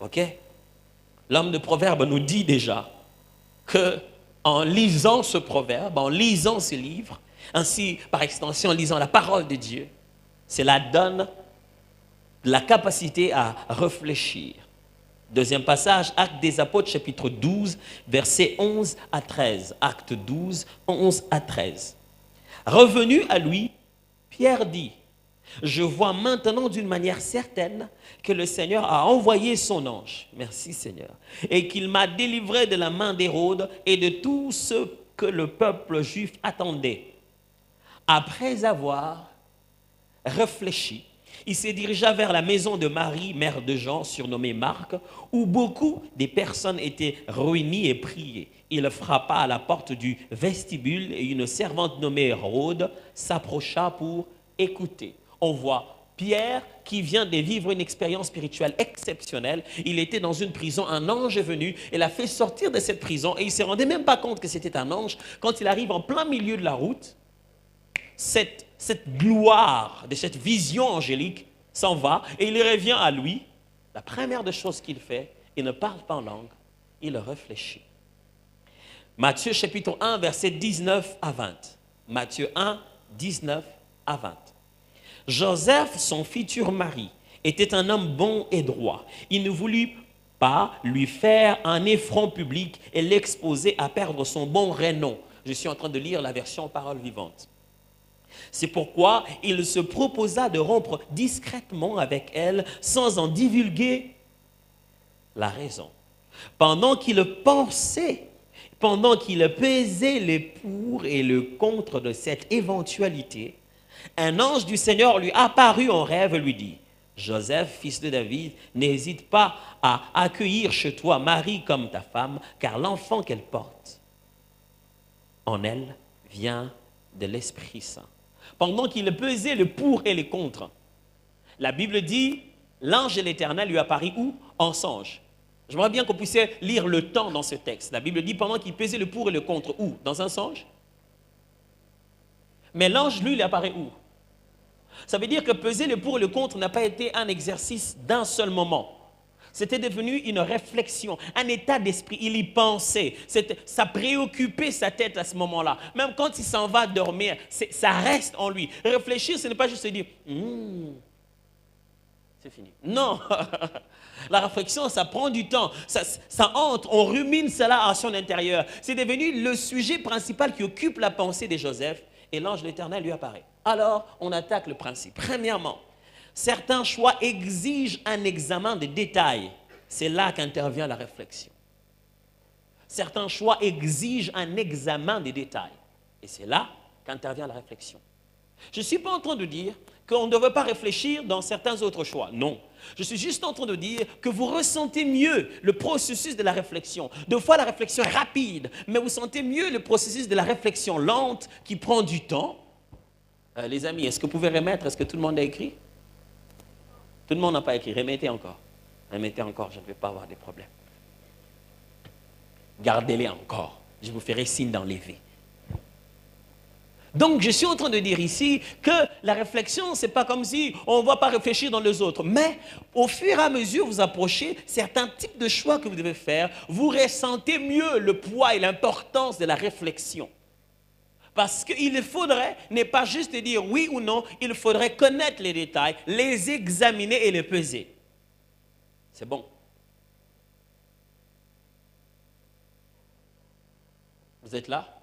Ok? L'homme de Proverbe nous dit déjà que en lisant ce proverbe, en lisant ce livre, ainsi par extension en lisant la parole de Dieu, cela donne la capacité à réfléchir. Deuxième passage, Actes des Apôtres, chapitre 12, versets 11 à 13. Acte 12, 11 à 13. Revenu à lui, Pierre dit, je vois maintenant d'une manière certaine que le Seigneur a envoyé son ange, merci Seigneur, et qu'il m'a délivré de la main d'Hérode et de tout ce que le peuple juif attendait. Après avoir réfléchi, il se dirigea vers la maison de Marie, mère de Jean, surnommée Marc, où beaucoup des personnes étaient réunies et priaient. Il frappa à la porte du vestibule et une servante nommée Hérode s'approcha pour écouter. On voit Pierre qui vient de vivre une expérience spirituelle exceptionnelle. Il était dans une prison, un ange est venu et l'a fait sortir de cette prison et il ne se rendait même pas compte que c'était un ange. Quand il arrive en plein milieu de la route, cette gloire de cette vision angélique s'en va et il revient à lui. La première des choses qu'il fait, il ne parle pas en langue, il réfléchit. Matthieu chapitre 1, verset 19 à 20. Matthieu 1, 19 à 20. Joseph, son futur mari, était un homme bon et droit. Il ne voulut pas lui faire un affront public et l'exposer à perdre son bon renom. Je suis en train de lire la version Parole vivante. C'est pourquoi il se proposa de rompre discrètement avec elle sans en divulguer la raison. Pendant qu'il pensait, pendant qu'il pesait les pour et le contre de cette éventualité, un ange du Seigneur lui apparut en rêve et lui dit, Joseph, fils de David, n'hésite pas à accueillir chez toi Marie comme ta femme, car l'enfant qu'elle porte en elle vient de l'Esprit Saint. Pendant qu'il pesait le pour et le contre, la Bible dit, l'ange de l'Éternel lui apparut où? En songe. J'aimerais bien qu'on puisse lire le temps dans ce texte. La Bible dit, pendant qu'il pesait le pour et le contre, où? Dans un songe. Mais l'ange, lui, il apparaît où? Ça veut dire que peser le pour et le contre n'a pas été un exercice d'un seul moment. C'était devenu une réflexion, un état d'esprit. Il y pensait. Ça préoccupait sa tête à ce moment-là. Même quand il s'en va dormir, ça reste en lui. Réfléchir, ce n'est pas juste se dire c'est fini. Non. La réflexion, ça prend du temps. Ça entre, on rumine cela à son intérieur. C'est devenu le sujet principal qui occupe la pensée de Joseph. Et l'ange de l'Éternel lui apparaît. Alors, on attaque le principe. Premièrement, certains choix exigent un examen de détails. C'est là qu'intervient la réflexion. Certains choix exigent un examen des détails. Et c'est là qu'intervient la réflexion. Je ne suis pas en train de dire qu'on ne devrait pas réfléchir dans certains autres choix. Non. Je suis juste en train de dire que vous ressentez mieux le processus de la réflexion. Deux fois, la réflexion est rapide, mais vous sentez mieux le processus de la réflexion lente qui prend du temps. Les amis, est-ce que vous pouvez remettre? Est-ce que tout le monde a écrit? Tout le monde n'a pas écrit. Remettez encore. Remettez encore, je ne vais pas avoir de problème. Gardez-les encore. Je vous ferai signe d'enlever. Donc, je suis en train de dire ici que la réflexion, ce n'est pas comme si on ne va pas réfléchir dans les autres. Mais au fur et à mesure vous approchez certains types de choix que vous devez faire, vous ressentez mieux le poids et l'importance de la réflexion. Parce qu'il faudrait ne pas juste dire oui ou non, il faudrait connaître les détails, les examiner et les peser. C'est bon. Vous êtes là?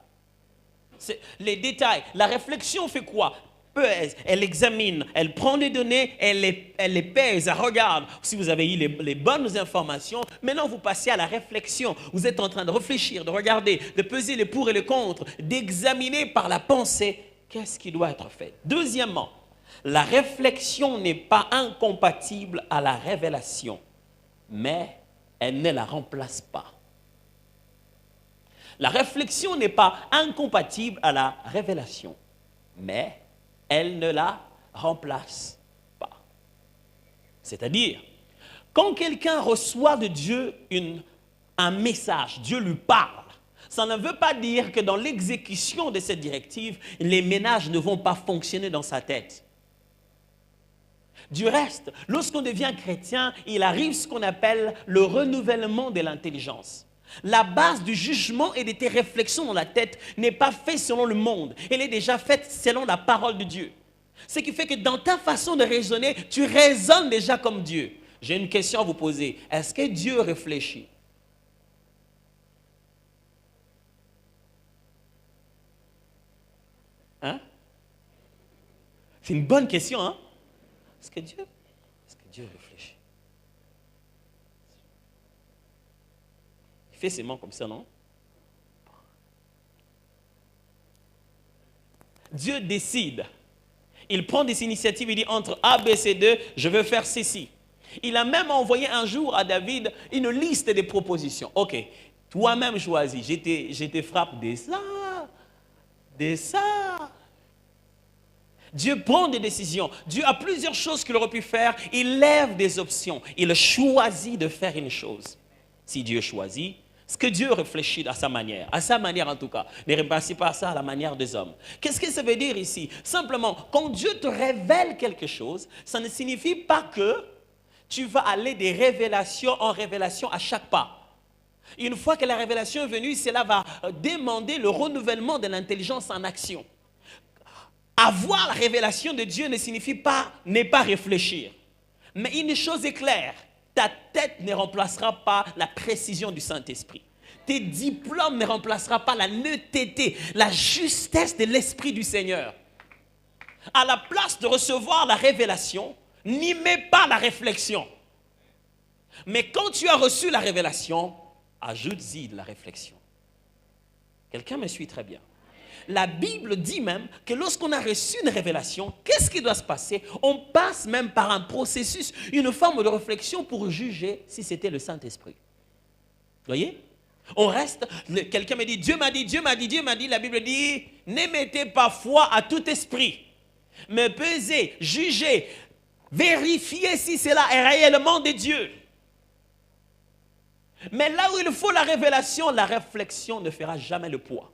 Les détails. La réflexion fait quoi? Pèse, elle examine, elle prend les données, elle les pèse, elle regarde. Si vous avez eu les bonnes informations, maintenant vous passez à la réflexion. Vous êtes en train de réfléchir, de regarder, de peser les pour et les contre, d'examiner par la pensée qu'est-ce qui doit être fait. Deuxièmement, la réflexion n'est pas incompatible à la révélation, mais elle ne la remplace pas. La réflexion n'est pas incompatible à la révélation, mais elle ne la remplace pas. C'est-à-dire, quand quelqu'un reçoit de Dieu un message, Dieu lui parle, ça ne veut pas dire que dans l'exécution de cette directive, les ménages ne vont pas fonctionner dans sa tête. Du reste, lorsqu'on devient chrétien, il arrive ce qu'on appelle le renouvellement de l'intelligence. La base du jugement et de tes réflexions dans la tête n'est pas faite selon le monde. Elle est déjà faite selon la parole de Dieu. Ce qui fait que dans ta façon de raisonner, tu raisonnes déjà comme Dieu. J'ai une question à vous poser. Est-ce que Dieu réfléchit? Hein? C'est une bonne question, hein? Est-ce que Dieu réfléchit? Il fait ses mains comme ça, non? Dieu décide. Il prend des initiatives, il dit entre A, B, C, D, je veux faire ceci. Il a même envoyé un jour à David une liste de propositions. Ok, toi-même choisis, je te frappe de ça, de ça. Dieu prend des décisions. Dieu a plusieurs choses qu'il aurait pu faire. Il lève des options. Il choisit de faire une chose. Si Dieu choisit, ce que Dieu réfléchit à sa manière en tout cas. Ne repassez pas ça à la manière des hommes. Qu'est-ce que ça veut dire ici? Simplement, quand Dieu te révèle quelque chose, ça ne signifie pas que tu vas aller de révélation en révélation à chaque pas. Une fois que la révélation est venue, cela va demander le renouvellement de l'intelligence en action. Avoir la révélation de Dieu ne signifie pas ne pas réfléchir. Mais une chose est claire, ta tête ne remplacera pas la précision du Saint-Esprit. Tes diplômes ne remplacera pas la netteté, la justesse de l'Esprit du Seigneur. À la place de recevoir la révélation, n'y mets pas la réflexion. Mais quand tu as reçu la révélation, ajoute-y de la réflexion. Quelqu'un me suit très bien. La Bible dit même que lorsqu'on a reçu une révélation, qu'est-ce qui doit se passer? On passe même par un processus, une forme de réflexion pour juger si c'était le Saint-Esprit. Vous voyez? On reste, quelqu'un me dit, Dieu m'a dit, Dieu m'a dit, Dieu m'a dit, la Bible dit, ne mettez pas foi à tout esprit, mais pesez, jugez, vérifiez si cela est réellement de Dieu. Mais là où il faut la révélation, la réflexion ne fera jamais le poids.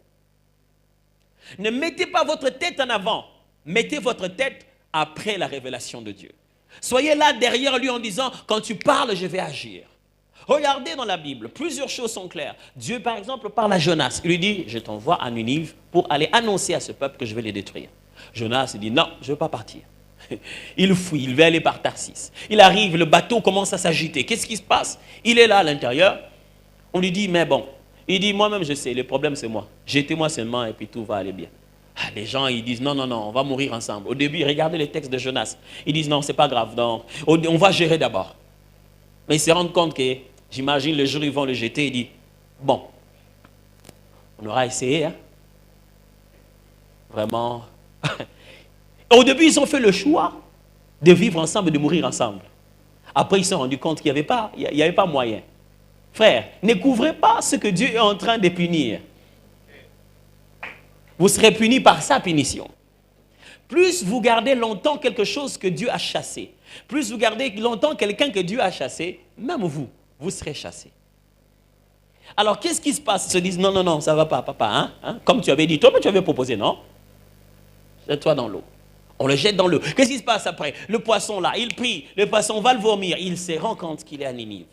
Ne mettez pas votre tête en avant, mettez votre tête après la révélation de Dieu. Soyez là derrière lui en disant, quand tu parles, je vais agir. Regardez dans la Bible, plusieurs choses sont claires. Dieu, par exemple, parle à Jonas. Il lui dit, je t'envoie à Ninive pour aller annoncer à ce peuple que je vais les détruire. Jonas dit, non, je ne veux pas partir. Il fuit, il veut aller par Tarsis. Il arrive, le bateau commence à s'agiter. Qu'est-ce qui se passe? Il est là à l'intérieur. On lui dit, mais bon. Il dit, moi-même je sais, le problème c'est moi. Jetez-moi seulement et puis tout va aller bien. Les gens, ils disent, non, non, non, on va mourir ensemble. Au début, regardez les textes de Jonas. Ils disent, non, c'est pas grave, donc, on va gérer d'abord. Mais ils se rendent compte que, j'imagine, le jour où ils vont le jeter, il dit, bon, on aura essayé, hein. Vraiment. Au début, ils ont fait le choix de vivre ensemble et de mourir ensemble. Après, ils se sont rendus compte qu'il n'y avait pas moyen. Frère, ne couvrez pas ce que Dieu est en train de punir. Vous serez punis par sa punition. Plus vous gardez longtemps quelque chose que Dieu a chassé, plus vous gardez longtemps quelqu'un que Dieu a chassé, même vous, vous serez chassé. Alors, qu'est-ce qui se passe? Ils se disent, non, non, non, ça ne va pas, papa. Hein? Comme tu avais dit, toi, tu avais proposé, non? Jette-toi dans l'eau. On le jette dans l'eau. Qu'est-ce qui se passe après? Le poisson là, il prie, le poisson va le vomir. Il se rend compte qu'il est à Ninive.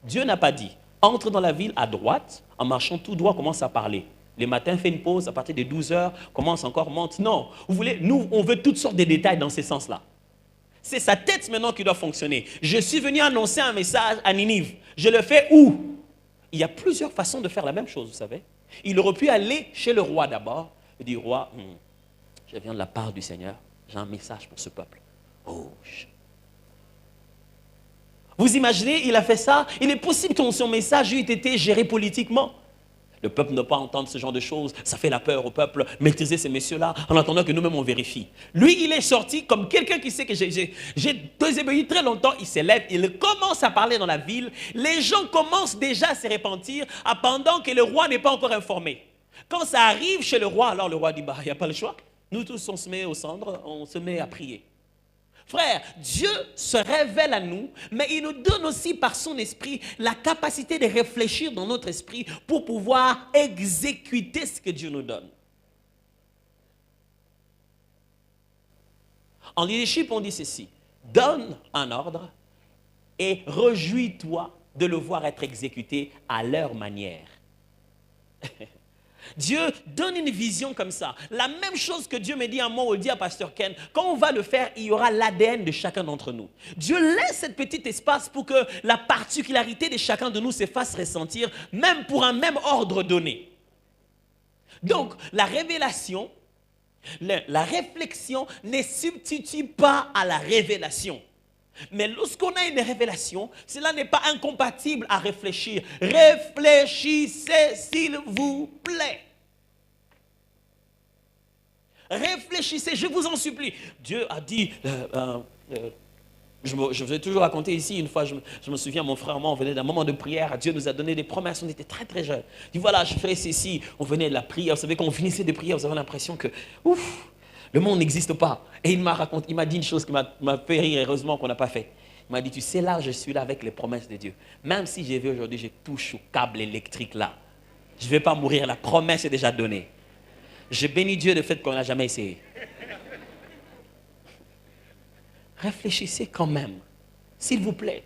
Dieu n'a pas dit, entre dans la ville à droite, en marchant tout droit, commence à parler. Le matin, fait une pause, à partir de 12 heures, commence encore, monte. Non, vous voulez, nous, on veut toutes sortes de détails dans ce sens-là. C'est sa tête maintenant qui doit fonctionner. Je suis venu annoncer un message à Ninive. Je le fais où? Il y a plusieurs façons de faire la même chose, vous savez. Il aurait pu aller chez le roi d'abord et dire, roi, je viens de la part du Seigneur, j'ai un message pour ce peuple. Oh, vous imaginez, il a fait ça. Il est possible que son message ait été géré politiquement. Le peuple ne peut pas entendre ce genre de choses. Ça fait la peur au peuple. Maîtriser ces messieurs-là en attendant que nous-mêmes on vérifie. Lui, il est sorti comme quelqu'un qui sait que j'ai désobéi très longtemps. Il s'élève, il commence à parler dans la ville. Les gens commencent déjà à se repentir pendant que le roi n'est pas encore informé. Quand ça arrive chez le roi, alors le roi dit, bah, il n'y a pas le choix. Nous tous, on se met au centre, on se met à prier. Frère, Dieu se révèle à nous, mais il nous donne aussi par son esprit la capacité de réfléchir dans notre esprit pour pouvoir exécuter ce que Dieu nous donne. En leadership, on dit ceci. donne un ordre et réjouis-toi de le voir être exécuté à leur manière. Dieu donne une vision comme ça. La même chose que Dieu me dit à moi ou dit à Pasteur Ken, quand on va le faire, il y aura l'ADN de chacun d'entre nous. Dieu laisse cet petit espace pour que la particularité de chacun de nous se fasse ressentir, même pour un même ordre donné. Donc, la révélation, la réflexion ne substitue pas à la révélation. Mais lorsqu'on a une révélation, cela n'est pas incompatible à réfléchir. Réfléchissez, s'il vous plaît. Réfléchissez, je vous en supplie. Dieu a dit, je vous ai toujours raconté ici, une fois, je me souviens, mon frère et moi, on venait d'un moment de prière, Dieu nous a donné des promesses, on était très très jeunes. Il dit, voilà, je ferai ceci, on venait de la prière, vous savez, quand on finissait de prier, vous avez l'impression que, ouf, le monde n'existe pas. Et il m'a dit une chose qui m'a fait rire, heureusement qu'on n'a pas fait. Il m'a dit, tu sais, là, je suis là avec les promesses de Dieu. Même si j'ai vu aujourd'hui, je touche au câble électrique là. Je ne vais pas mourir, la promesse est déjà donnée. Je bénis Dieu du fait qu'on n'a jamais essayé. Réfléchissez quand même, s'il vous plaît.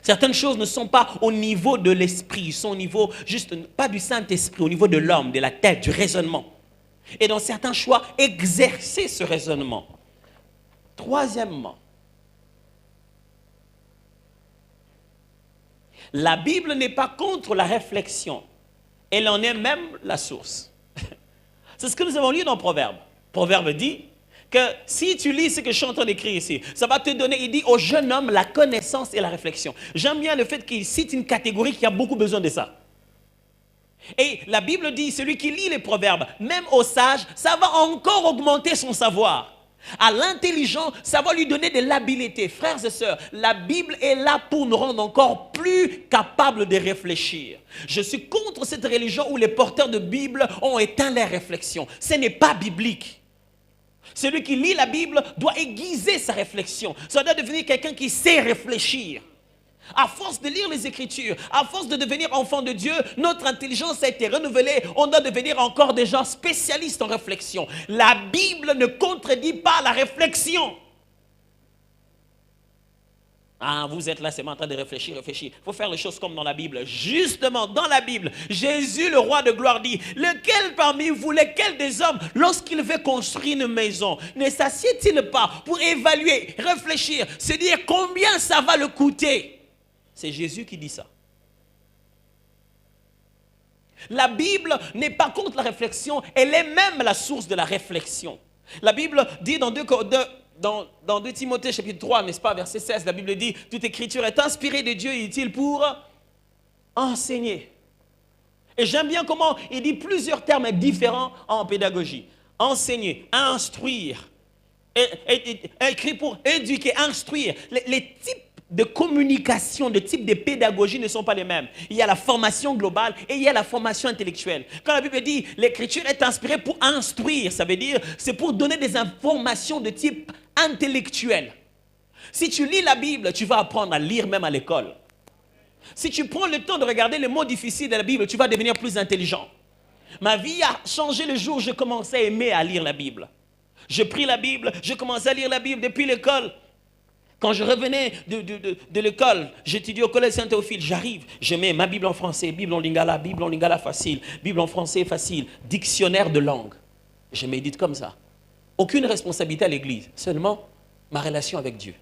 Certaines choses ne sont pas au niveau de l'esprit, ils sont au niveau, juste, pas du Saint-Esprit, au niveau de l'homme, de la tête, du raisonnement. Et dans certains choix, exercer ce raisonnement. Troisièmement, la Bible n'est pas contre la réflexion. Elle en est même la source. C'est ce que nous avons lu dans Proverbe. Proverbe dit que si tu lis ce que je suis en train d'écrire ici, ça va te donner, il dit au jeune homme, la connaissance et la réflexion. J'aime bien le fait qu'il cite une catégorie qui a beaucoup besoin de ça. Et la Bible dit, celui qui lit les proverbes, même au sage, ça va encore augmenter son savoir. À l'intelligent, ça va lui donner de l'habileté. Frères et sœurs, la Bible est là pour nous rendre encore plus capables de réfléchir. Je suis contre cette religion où les porteurs de Bible ont éteint les réflexions. Ce n'est pas biblique. Celui qui lit la Bible doit aiguiser sa réflexion. Ça doit devenir quelqu'un qui sait réfléchir. À force de lire les Écritures, à force de devenir enfant de Dieu, notre intelligence a été renouvelée. On doit devenir encore des gens spécialistes en réflexion. La Bible ne contredit pas la réflexion. Ah, vous êtes là, c'est en train de réfléchir. Il faut faire les choses comme dans la Bible. Justement, dans la Bible, Jésus, le roi de gloire, dit, lequel parmi vous, lequel des hommes, lorsqu'il veut construire une maison, ne s'assied-il pas pour évaluer, réfléchir, se dire combien ça va le coûter? C'est Jésus qui dit ça. La Bible n'est pas contre la réflexion, elle est même la source de la réflexion. La Bible dit dans 2 Timothée chapitre 3, n'est-ce pas, verset 16, la Bible dit, toute écriture est inspirée de Dieu et utile pour enseigner. Et j'aime bien comment il dit plusieurs termes différents en pédagogie. Enseigner, instruire, écrit pour éduquer, instruire. Les types de communication, de type de pédagogie ne sont pas les mêmes. Il y a la formation globale et il y a la formation intellectuelle. Quand la Bible dit l'écriture est inspirée pour instruire, ça veut dire c'est pour donner des informations de type intellectuel. Si tu lis la Bible, tu vas apprendre à lire même à l'école. Si tu prends le temps de regarder les mots difficiles de la Bible, tu vas devenir plus intelligent. Ma vie a changé le jour où je commençais à aimer à lire la Bible. Je pris la Bible, je commençais à lire la Bible depuis l'école. Quand je revenais de l'école, j'étudiais au collège Saint-Théophile, j'arrive, je mets ma Bible en français, Bible en lingala facile, Bible en français facile, dictionnaire de langue. Je médite comme ça. Aucune responsabilité à l'église, seulement ma relation avec Dieu.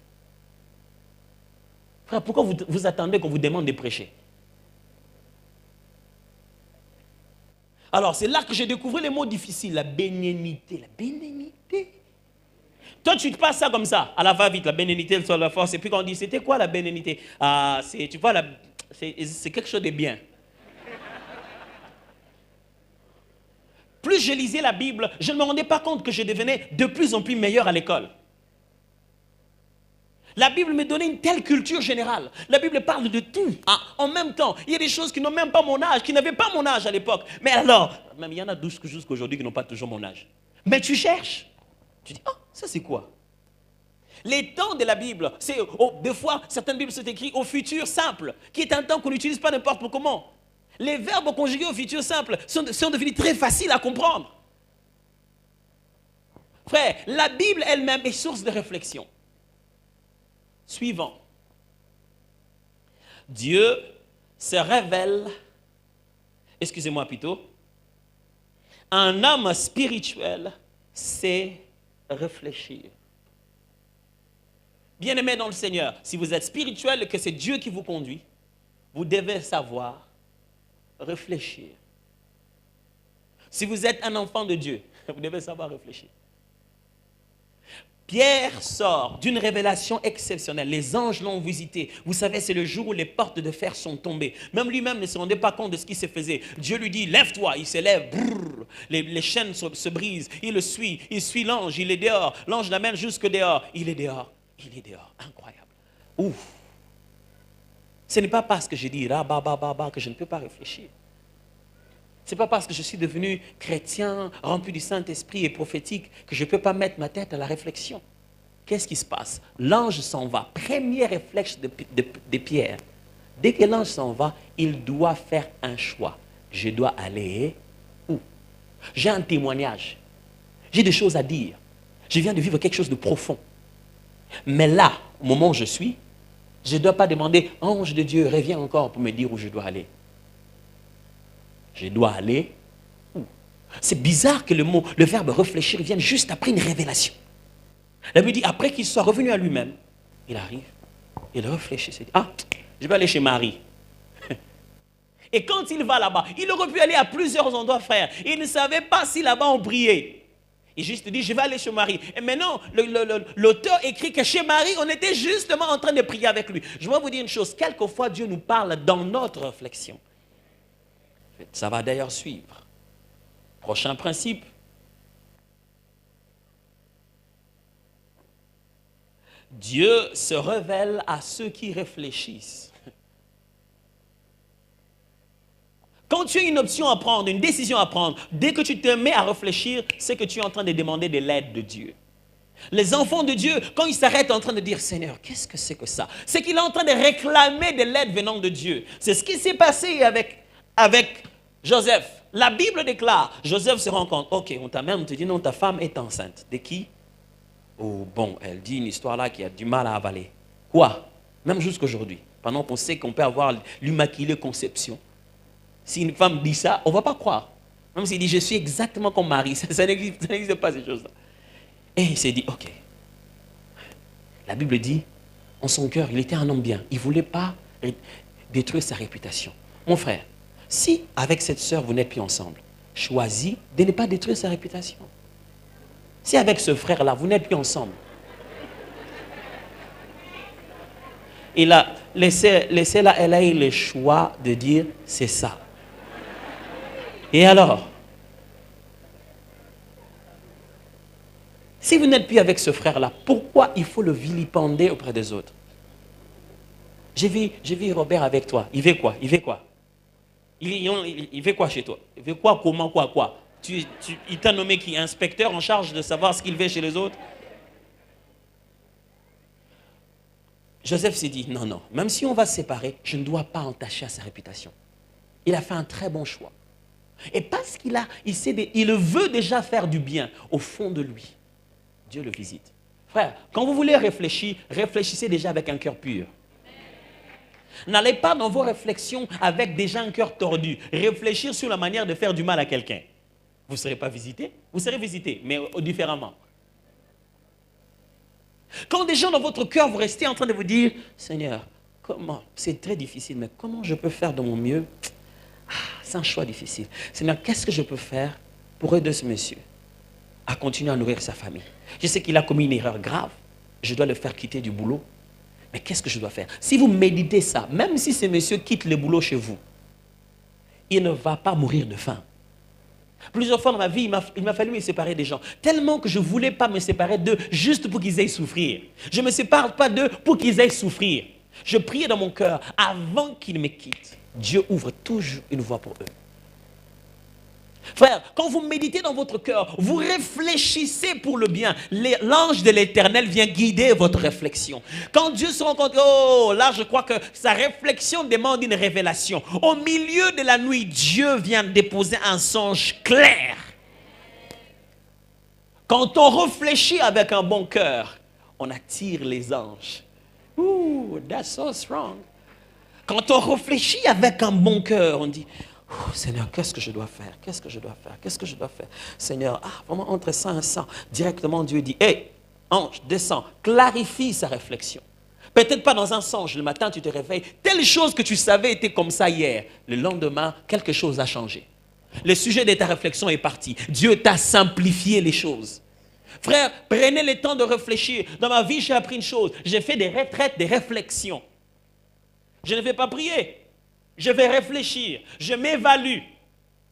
Frère, pourquoi vous attendez qu'on vous demande de prêcher? Alors, c'est là que j'ai découvert les mots difficiles, la bénignité, la bénignité. Toi, tu te passes ça comme ça, à la va-vite, la bénignité, sur la force. Et puis quand on dit, c'était quoi la bénignité? Ah, tu vois, c'est quelque chose de bien. Plus je lisais la Bible, je ne me rendais pas compte que je devenais de plus en plus meilleur à l'école. La Bible me donnait une telle culture générale. La Bible parle de tout. Ah, en même temps, il y a des choses qui n'ont même pas mon âge, qui n'avaient pas mon âge à l'époque. Mais alors, même il y en a 12 jusqu'à aujourd'hui qui n'ont pas toujours mon âge. Mais tu cherches. Tu dis, ah, ça c'est quoi? Les temps de la Bible, c'est des fois, certaines Bibles sont écrites au futur simple, qui est un temps qu'on n'utilise pas n'importe comment. Les verbes conjugués au futur simple sont devenus très faciles à comprendre. Frère, la Bible elle-même est source de réflexion. suivant. Dieu se révèle, excusez-moi plutôt, un homme spirituel sait réfléchir. Bien-aimés dans le Seigneur, si vous êtes spirituel et que c'est Dieu qui vous conduit, vous devez savoir réfléchir. Si vous êtes un enfant de Dieu, vous devez savoir réfléchir. Pierre sort d'une révélation exceptionnelle. Les anges l'ont visité. Vous savez, c'est le jour où les portes de fer sont tombées. Même lui-même ne se rendait pas compte de ce qui se faisait. Dieu lui dit, lève-toi. Il se lève. Les chaînes se brisent. Il le suit. Il suit l'ange. Il est dehors. L'ange l'amène jusque dehors. Il est dehors. Il est dehors. Incroyable. Ouf. Ce n'est pas parce que je dis que je ne peux pas réfléchir. Ce n'est pas parce que je suis devenu chrétien, rempli du Saint-Esprit et prophétique, que je ne peux pas mettre ma tête à la réflexion. Qu'est-ce qui se passe? L'ange s'en va. Premier réflexe de Pierre. Dès que l'ange s'en va, il doit faire un choix. Je dois aller où? J'ai un témoignage. J'ai des choses à dire. Je viens de vivre quelque chose de profond. Mais là, au moment où je suis, je ne dois pas demander, ange de Dieu, reviens encore pour me dire où je dois aller. Je dois aller où? C'est bizarre que le verbe réfléchir vienne juste après une révélation. La Bible dit, après qu'il soit revenu à lui-même, il arrive, il réfléchit, il dit, ah, je vais aller chez Marie. Et quand il va là-bas, il aurait pu aller à plusieurs endroits, frère. Il ne savait pas si là-bas on priait. Il juste dit, je vais aller chez Marie. Et maintenant, l'auteur écrit que chez Marie, on était justement en train de prier avec lui. Je vais vous dire une chose, quelquefois Dieu nous parle dans notre réflexion. Ça va d'ailleurs suivre. Prochain principe. Dieu se révèle à ceux qui réfléchissent. Quand tu as une option à prendre, une décision à prendre, dès que tu te mets à réfléchir, c'est que tu es en train de demander de l'aide de Dieu. Les enfants de Dieu, quand ils s'arrêtent en train de dire, Seigneur, qu'est-ce que c'est que ça? C'est qu'il est en train de réclamer de l'aide venant de Dieu. C'est ce qui s'est passé avec Joseph. La Bible déclare, Joseph se rend compte, ok, on t'a même dit, non, ta femme est enceinte. De qui? Oh bon, elle dit une histoire là qui a du mal à avaler. Quoi? Même jusqu'aujourd'hui, pendant qu'on sait qu'on peut avoir l'immaculée conception. Si une femme dit ça, on ne va pas croire. Même s'il dit, je suis exactement comme Marie, ça n'existe pas ces choses-là. Et il s'est dit, ok. La Bible dit, en son cœur, il était un homme bien. Il ne voulait pas détruire sa réputation. Mon frère, si avec cette sœur, vous n'êtes plus ensemble, choisis de ne pas détruire sa réputation. Si avec ce frère-là, vous n'êtes plus ensemble, il a laissé là, elle a eu le choix de dire, c'est ça. Et alors, si vous n'êtes plus avec ce frère-là, pourquoi il faut le vilipender auprès des autres? J'ai vu Robert avec toi. Il fait quoi? Il fait quoi? Il fait quoi chez toi? Il fait quoi? Comment? Quoi? Il t'a nommé qui? Inspecteur en charge de savoir ce qu'il fait chez les autres? Joseph s'est dit, non, même si on va se séparer, je ne dois pas entacher à sa réputation. Il a fait un très bon choix. Et parce il veut déjà faire du bien au fond de lui, Dieu le visite. Frère, quand vous voulez réfléchir, réfléchissez déjà avec un cœur pur. N'allez pas dans vos réflexions avec déjà un cœur tordu. Réfléchir sur la manière de faire du mal à quelqu'un. Vous ne serez pas visité, vous serez visité, mais différemment. Quand des gens dans votre cœur, vous restez en train de vous dire, Seigneur, comment? C'est très difficile, mais comment je peux faire de mon mieux? C'est un choix difficile. Seigneur, qu'est-ce que je peux faire pour aider ce monsieur à continuer à nourrir sa famille? Je sais qu'il a commis une erreur grave. Je dois le faire quitter du boulot. Mais qu'est-ce que je dois faire? Si vous méditez ça, même si ce monsieur quitte le boulot chez vous, il ne va pas mourir de faim. Plusieurs fois dans ma vie, il m'a fallu me séparer des gens. Tellement que je ne voulais pas me séparer d'eux juste pour qu'ils aillent souffrir. Je ne me sépare pas d'eux pour qu'ils aillent souffrir. Je priais dans mon cœur avant qu'ils me quittent. Dieu ouvre toujours une voie pour eux. Frère, quand vous méditez dans votre cœur, vous réfléchissez pour le bien. L'ange de l'Éternel vient guider votre réflexion. Quand Dieu se rend compte, oh là je crois que sa réflexion demande une révélation. Au milieu de la nuit, Dieu vient déposer un songe clair. Quand on réfléchit avec un bon cœur, on attire les anges. Ooh, that's so strong. Quand on réfléchit avec un bon cœur, on dit, oh, Seigneur, qu'est-ce que je dois faire? Qu'est-ce que je dois faire? Qu'est-ce que je dois faire? Seigneur, vraiment entre ça et ça. Directement, Dieu dit, hé, ange, descends, clarifie sa réflexion. Peut-être pas dans un songe, le matin tu te réveilles, telle chose que tu savais était comme ça hier. Le lendemain, quelque chose a changé. Le sujet de ta réflexion est parti. Dieu t'a simplifié les choses. Frère, prenez le temps de réfléchir. Dans ma vie, j'ai appris une chose. J'ai fait des retraites, des réflexions. Je ne vais pas prier. Je vais réfléchir. Je m'évalue.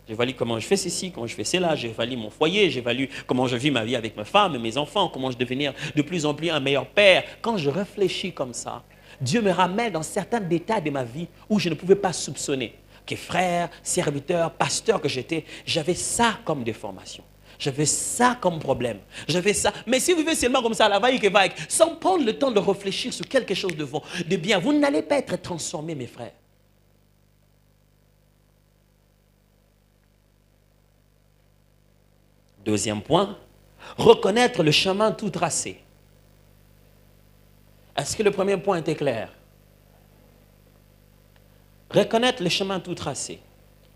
J'évalue comment je fais ceci, comment je fais cela. J'évalue mon foyer. J'évalue comment je vis ma vie avec ma femme et mes enfants. Comment je devenir de plus en plus un meilleur père. Quand je réfléchis comme ça, Dieu me ramène dans certains détails de ma vie où je ne pouvais pas soupçonner. Que frère, serviteur, pasteur que j'étais, j'avais ça comme déformation. J'avais ça comme problème. J'avais ça. Mais si vous vivez seulement comme ça, à la vaille, sans prendre le temps de réfléchir sur quelque chose de bien, vous n'allez pas être transformés, mes frères. Deuxième point, reconnaître le chemin tout tracé. Est-ce que le premier point était clair? Reconnaître le chemin tout tracé.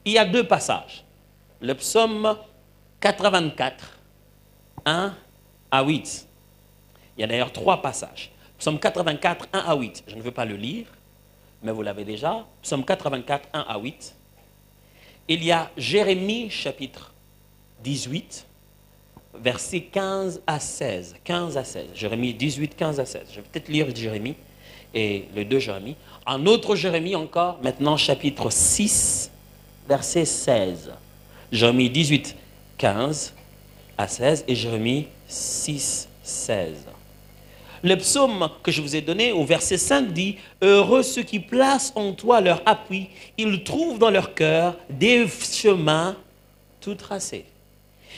Il y a deux passages. Le psaume 84, 1 à 8. Il y a d'ailleurs trois passages. Psaume 84, 1 à 8. Je ne veux pas le lire, mais vous l'avez déjà. Psaume 84, 1 à 8. Il y a Jérémie, chapitre 18, versets 15 à 16. 15 à 16. Jérémie 18, 15 à 16. Je vais peut-être lire Jérémie et le 2 Jérémie. Un autre Jérémie encore, maintenant chapitre 6, verset 16. Jérémie 18, 15 à 16 et Jérémie 6, 16. Le psaume que je vous ai donné au verset 5 dit « Heureux ceux qui placent en toi leur appui, ils trouvent dans leur cœur des chemins tout tracés. »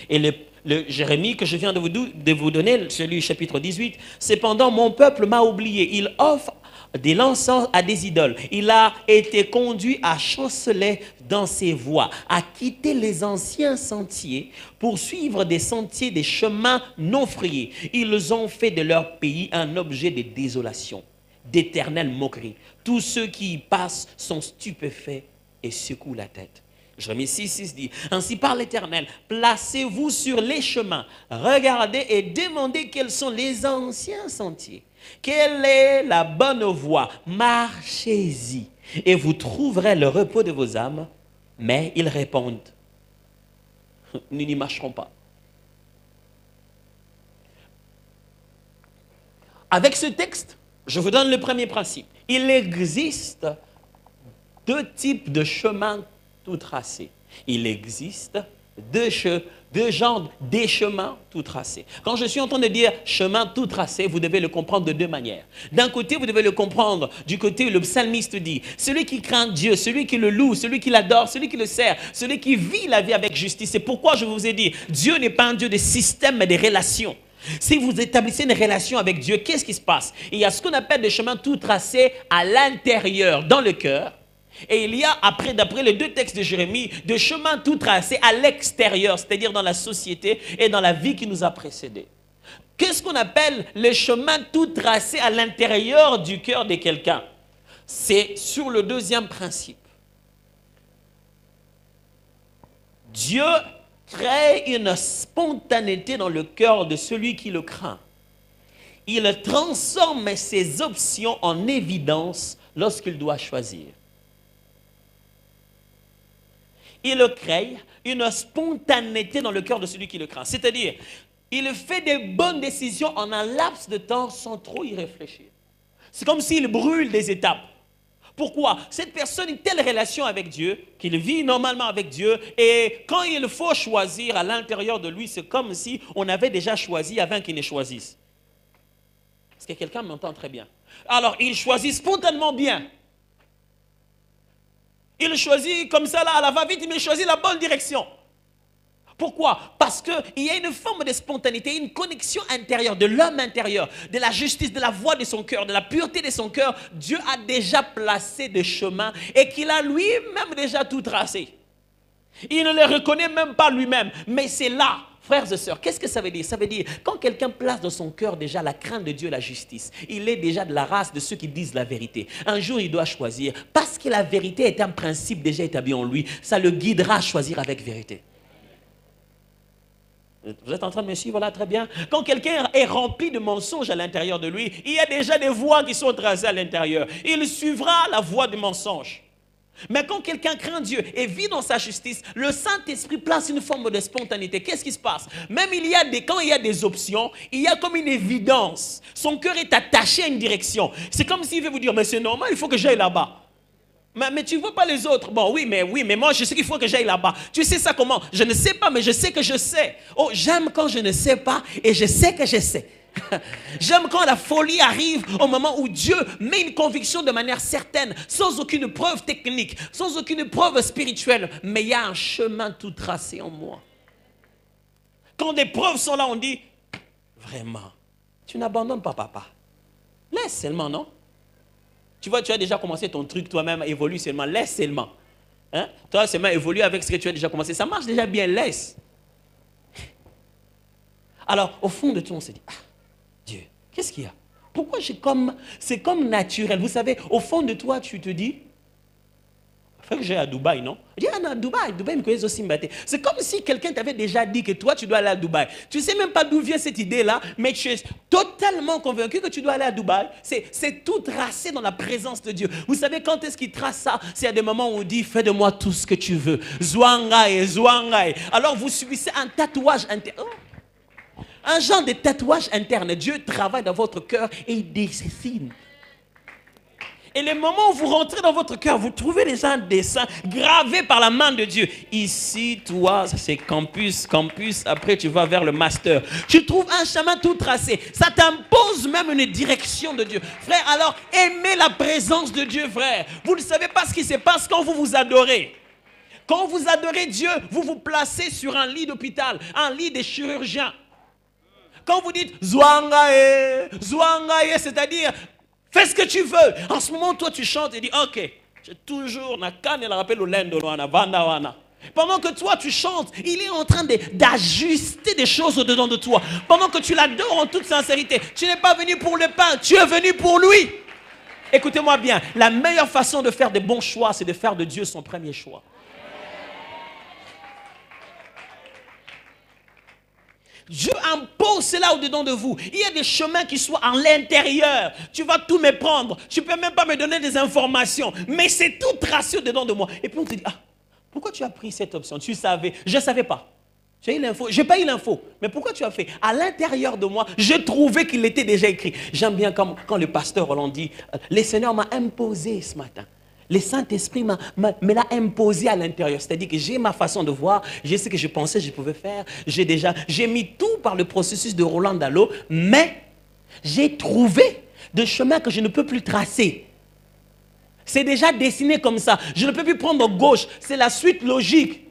Et le Jérémie que je viens de vous donner, celui chapitre 18, « Cependant mon peuple m'a oublié, il offre de l'encens à des idoles. Il a été conduit à chanceler dans ses voies, à quitter les anciens sentiers pour suivre des sentiers, des chemins non frayés. Ils ont fait de leur pays un objet de désolation, d'éternelle moquerie. Tous ceux qui y passent sont stupéfaits et secouent la tête. » Jérémie 6 dit, « Ainsi parle l'Éternel, placez-vous sur les chemins, regardez et demandez quels sont les anciens sentiers. Quelle est la bonne voie? Marchez-y et vous trouverez le repos de vos âmes. » Mais ils répondent, « Nous n'y marcherons pas. » Avec ce texte, je vous donne le premier principe. Il existe deux types de chemins tout tracés. Il existe deux genres des chemins tout tracés. Quand je suis en train de dire chemin tout tracé, vous devez le comprendre de deux manières. D'un côté, vous devez le comprendre du côté où le psalmiste dit, celui qui craint Dieu, celui qui le loue, celui qui l'adore, celui qui le sert, celui qui vit la vie avec justice. C'est pourquoi je vous ai dit, Dieu n'est pas un Dieu de système, mais de relations. Si vous établissez une relation avec Dieu, qu'est-ce qui se passe? Il y a ce qu'on appelle des chemins tout tracés à l'intérieur, dans le cœur. Et il y a, d'après les deux textes de Jérémie, des chemins tout tracés à l'extérieur, c'est-à-dire dans la société et dans la vie qui nous a précédés. Qu'est-ce qu'on appelle les chemins tout tracés à l'intérieur du cœur de quelqu'un? C'est sur le deuxième principe. Dieu crée une spontanéité dans le cœur de celui qui le craint. Il transforme ses options en évidence lorsqu'il doit choisir. Il crée une spontanéité dans le cœur de celui qui le craint. C'est-à-dire, il fait des bonnes décisions en un laps de temps sans trop y réfléchir. C'est comme s'il brûle des étapes. Pourquoi? Cette personne a une telle relation avec Dieu, qu'il vit normalement avec Dieu, et quand il faut choisir à l'intérieur de lui, c'est comme si on avait déjà choisi avant qu'il ne choisisse. Est-ce que quelqu'un m'entend très bien? Alors, il choisit spontanément bien. Il choisit comme ça, là, à la va-vite, mais il choisit la bonne direction. Pourquoi? Parce qu'il y a une forme de spontanéité, une connexion intérieure, de l'homme intérieur, de la justice, de la voix de son cœur, de la pureté de son cœur. Dieu a déjà placé des chemins et qu'il a lui-même déjà tout tracé. Il ne les reconnaît même pas lui-même, mais c'est là. frères et sœurs, qu'est-ce que ça veut dire? Ça veut dire, quand quelqu'un place dans son cœur déjà la crainte de Dieu et la justice, il est déjà de la race de ceux qui disent la vérité. Un jour, il doit choisir, parce que la vérité est un principe déjà établi en lui, ça le guidera à choisir avec vérité. Vous êtes en train de me suivre là, très bien. Quand quelqu'un est rempli de mensonges à l'intérieur de lui, il y a déjà des voies qui sont tracées à l'intérieur. Il suivra la voie du mensonge. Mais quand quelqu'un craint Dieu et vit dans sa justice, le Saint-Esprit place une forme de spontanéité. Qu'est-ce qui se passe? Même quand il y a des options, il y a comme une évidence. Son cœur est attaché à une direction. C'est comme s'il veut vous dire, mais c'est normal, il faut que j'aille là-bas. Mais tu ne vois pas les autres. Bon, oui, mais moi, je sais qu'il faut que j'aille là-bas. Tu sais ça comment? Je ne sais pas, mais je sais que je sais. Oh, j'aime quand je ne sais pas et je sais que je sais. J'aime quand la folie arrive au moment où Dieu met une conviction de manière certaine, sans aucune preuve technique, sans aucune preuve spirituelle, mais il y a un chemin tout tracé en moi. Quand des preuves sont là, on dit, vraiment, tu n'abandonnes pas, papa. Laisse seulement, non? Tu vois, tu as déjà commencé ton truc toi-même, évolue seulement, laisse seulement. Hein? Toi seulement, évolue avec ce que tu as déjà commencé. Ça marche déjà bien, laisse. Alors, au fond de toi, on se dit, Dieu, qu'est-ce qu'il y a? Pourquoi c'est comme naturel. Vous savez, au fond de toi, tu te dis, il faut que j'aille à Dubaï, non? Je dis, ah non, Dubaï me connaît aussi Mbaté. C'est comme si quelqu'un t'avait déjà dit que toi, tu dois aller à Dubaï. Tu ne sais même pas d'où vient cette idée-là, mais tu es totalement convaincu que tu dois aller à Dubaï. C'est tout tracé dans la présence de Dieu. Vous savez, quand est-ce qu'il trace ça? C'est à des moments où on dit, fais de moi tout ce que tu veux. Zouangaï, zouangaï. Alors vous subissez un tatouage interne. Un genre de tatouage interne. Dieu travaille dans votre cœur et il dessine. Et le moment où vous rentrez dans votre cœur, vous trouvez déjà un dessin gravé par la main de Dieu. Ici, toi, c'est campus. Après, tu vas vers le master. Tu trouves un chemin tout tracé. Ça t'impose même une direction de Dieu. Frère, alors, aimez la présence de Dieu, frère. Vous ne savez pas ce qui se passe quand vous vous adorez. Quand vous adorez Dieu, vous vous placez sur un lit d'hôpital, un lit de chirurgien. Quand vous dites Zouangae, c'est-à-dire fais ce que tu veux. En ce moment, toi, tu chantes et dis ok, j'ai toujours nakane la rappel au lendoloana, vandawana. Pendant que toi, tu chantes, il est en train d'ajuster des choses au-dedans de toi. Pendant que tu l'adores en toute sincérité, tu n'es pas venu pour le pain, tu es venu pour lui. Écoutez-moi bien, la meilleure façon de faire des bons choix, c'est de faire de Dieu son premier choix. Dieu impose cela au-dedans de vous. Il y a des chemins qui sont à l'intérieur. Tu vas tout me prendre. Tu ne peux même pas me donner des informations. Mais c'est tout tracé au-dedans de moi. Et puis on te dit, pourquoi tu as pris cette option? Tu savais. Je ne savais pas. J'ai eu l'info. Je n'ai pas eu l'info. Mais pourquoi tu as fait? À l'intérieur de moi, j'ai trouvé qu'il était déjà écrit. J'aime bien quand le pasteur Roland dit, le Seigneur m'a imposé ce matin. Le Saint-Esprit me l'a imposé à l'intérieur. C'est-à-dire que j'ai ma façon de voir, j'ai ce que je pensais que je pouvais faire. J'ai mis tout par le processus de Roland Dallot, mais j'ai trouvé des chemins que je ne peux plus tracer. C'est déjà dessiné comme ça. Je ne peux plus prendre gauche. C'est la suite logique.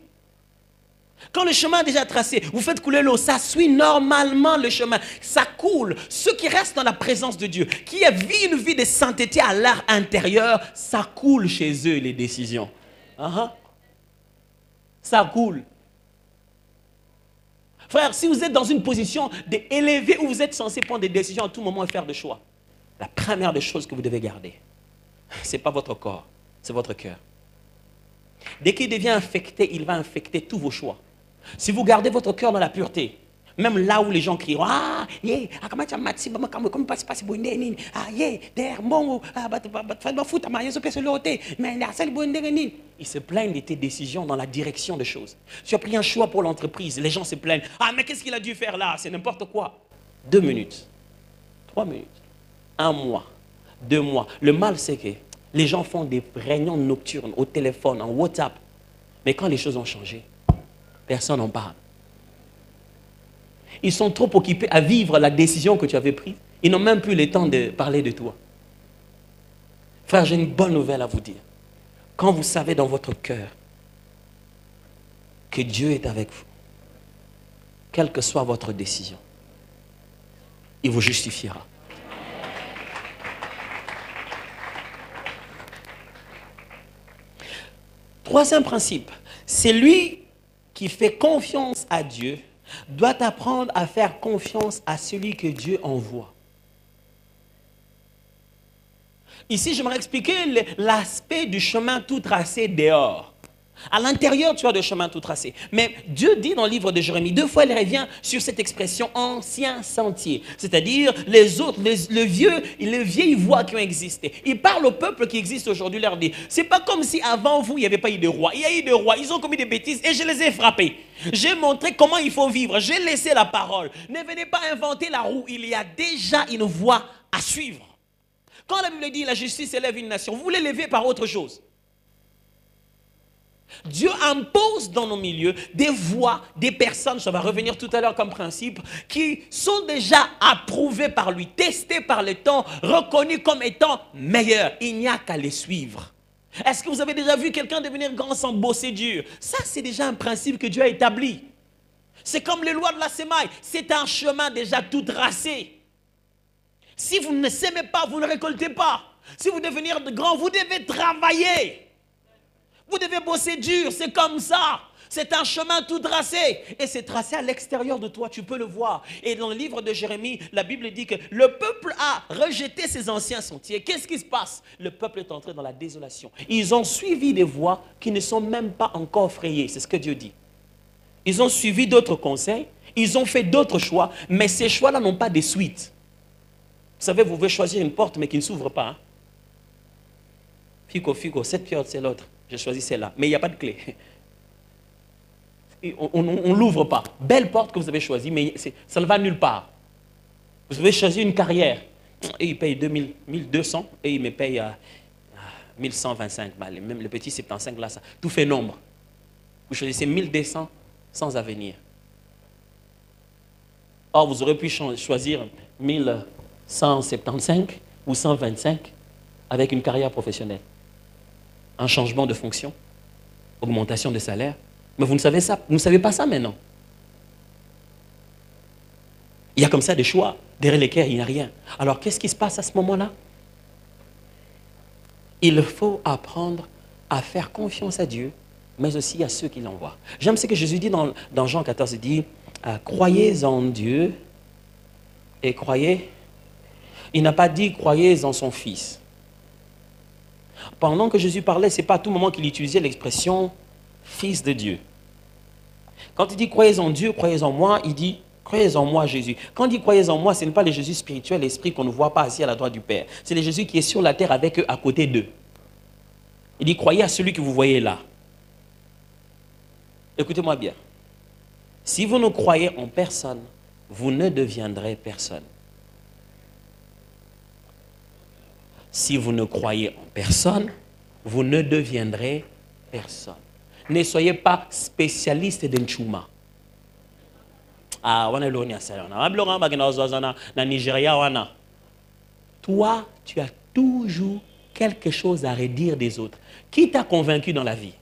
Quand le chemin est déjà tracé, vous faites couler l'eau, ça suit normalement le chemin. Ça coule. Ceux qui restent dans la présence de Dieu, qui vivent une vie de sainteté à l'art intérieur, ça coule chez eux les décisions. Ça coule. Frère, si vous êtes dans une position élevée où vous êtes censé prendre des décisions à tout moment et faire des choix, la première des choses que vous devez garder, ce n'est pas votre corps, c'est votre cœur. Dès qu'il devient infecté, il va infecter tous vos choix. Si vous gardez votre cœur dans la pureté, même là où les gens crient, comment tu as ils se plaignent de tes décisions dans la direction des choses. Tu as pris un choix pour l'entreprise, les gens se plaignent. Mais qu'est-ce qu'il a dû faire là? C'est n'importe quoi. 2 minutes, 3 minutes, 1 mois, 2 mois. Le mal, c'est que les gens font des réunions nocturnes au téléphone, en WhatsApp. Mais quand les choses ont changé, personne n'en parle. Ils sont trop occupés à vivre la décision que tu avais prise. Ils n'ont même plus le temps de parler de toi. Frère, j'ai une bonne nouvelle à vous dire. Quand vous savez dans votre cœur que Dieu est avec vous, quelle que soit votre décision, il vous justifiera. Troisième principe, c'est lui qui fait confiance à Dieu doit apprendre à faire confiance à celui que Dieu envoie. Ici, j'aimerais expliquer l'aspect du chemin tout tracé dehors. À l'intérieur, tu as des chemins tout tracés. Mais Dieu dit dans le livre de Jérémie, 2 fois il revient sur cette expression ancien sentier. C'est-à-dire les autres, les vieilles voies qui ont existé. Il parle au peuple qui existe aujourd'hui, leur dit, c'est pas comme si avant vous, il n'y avait pas eu de roi. Il y a eu des rois, ils ont commis des bêtises et je les ai frappés. J'ai montré comment il faut vivre, j'ai laissé la parole. Ne venez pas inventer la roue, il y a déjà une voie à suivre. Quand la Bible dit la justice élève une nation, vous l'élever par autre chose. Dieu impose dans nos milieux des voies, des personnes, ça va revenir tout à l'heure comme principe, qui sont déjà approuvées par lui, testées par le temps, reconnues comme étant meilleures. Il n'y a qu'à les suivre. Est-ce que vous avez déjà vu quelqu'un devenir grand sans bosser dur? Ça, c'est déjà un principe que Dieu a établi. C'est comme les lois de la semaille. C'est un chemin déjà tout tracé. Si vous ne s'aimez pas, vous ne récoltez pas. Si vous devez devenir grand, vous devez travailler. Vous devez bosser dur, c'est comme ça. C'est un chemin tout tracé. Et c'est tracé à l'extérieur de toi, tu peux le voir. Et dans le livre de Jérémie, la Bible dit que le peuple a rejeté ses anciens sentiers. Qu'est-ce qui se passe? Le peuple est entré dans la désolation. Ils ont suivi des voies qui ne sont même pas encore frayées. C'est ce que Dieu dit. Ils ont suivi d'autres conseils. Ils ont fait d'autres choix. Mais ces choix-là n'ont pas de suite. Vous savez, vous pouvez choisir une porte, mais qui ne s'ouvre pas. Hein? Fico, cette porte, c'est l'autre. J'ai choisi celle-là, mais il n'y a pas de clé. On ne l'ouvre pas. Belle porte que vous avez choisie, mais ça ne va nulle part. Vous avez choisi une carrière. Et il paye 1200 et il me paye 1125 balles. Même le petit 75, là, ça, tout fait nombre. Vous choisissez 1200 sans avenir. Or, vous aurez pu choisir 1175 ou 125 avec une carrière professionnelle. Un changement de fonction, augmentation de salaire. Mais vous ne savez ça, vous ne savez pas ça maintenant. Il y a comme ça des choix derrière lesquels il n'y a rien. Alors qu'est-ce qui se passe à ce moment-là? Il faut apprendre à faire confiance à Dieu, mais aussi à ceux qui l'envoient. J'aime ce que Jésus dit dans Jean 14, il dit, croyez en Dieu et croyez. Il n'a pas dit croyez en son Fils. Pendant que Jésus parlait, ce n'est pas à tout moment qu'il utilisait l'expression « Fils de Dieu ». Quand il dit « Croyez en Dieu, croyez en moi », il dit « Croyez en moi, Jésus ». Quand il dit « Croyez en moi », ce n'est pas le Jésus spirituel, l'esprit qu'on ne voit pas assis à la droite du Père. C'est le Jésus qui est sur la terre avec eux, à côté d'eux. Il dit « Croyez à celui que vous voyez là ». Écoutez-moi bien. Si vous ne croyez en personne, vous ne deviendrez personne. Si vous ne croyez en personne, vous ne deviendrez personne. Ne soyez pas spécialiste d'un chouma. Toi, tu as toujours quelque chose à redire des autres. Qui t'a convaincu dans la vie?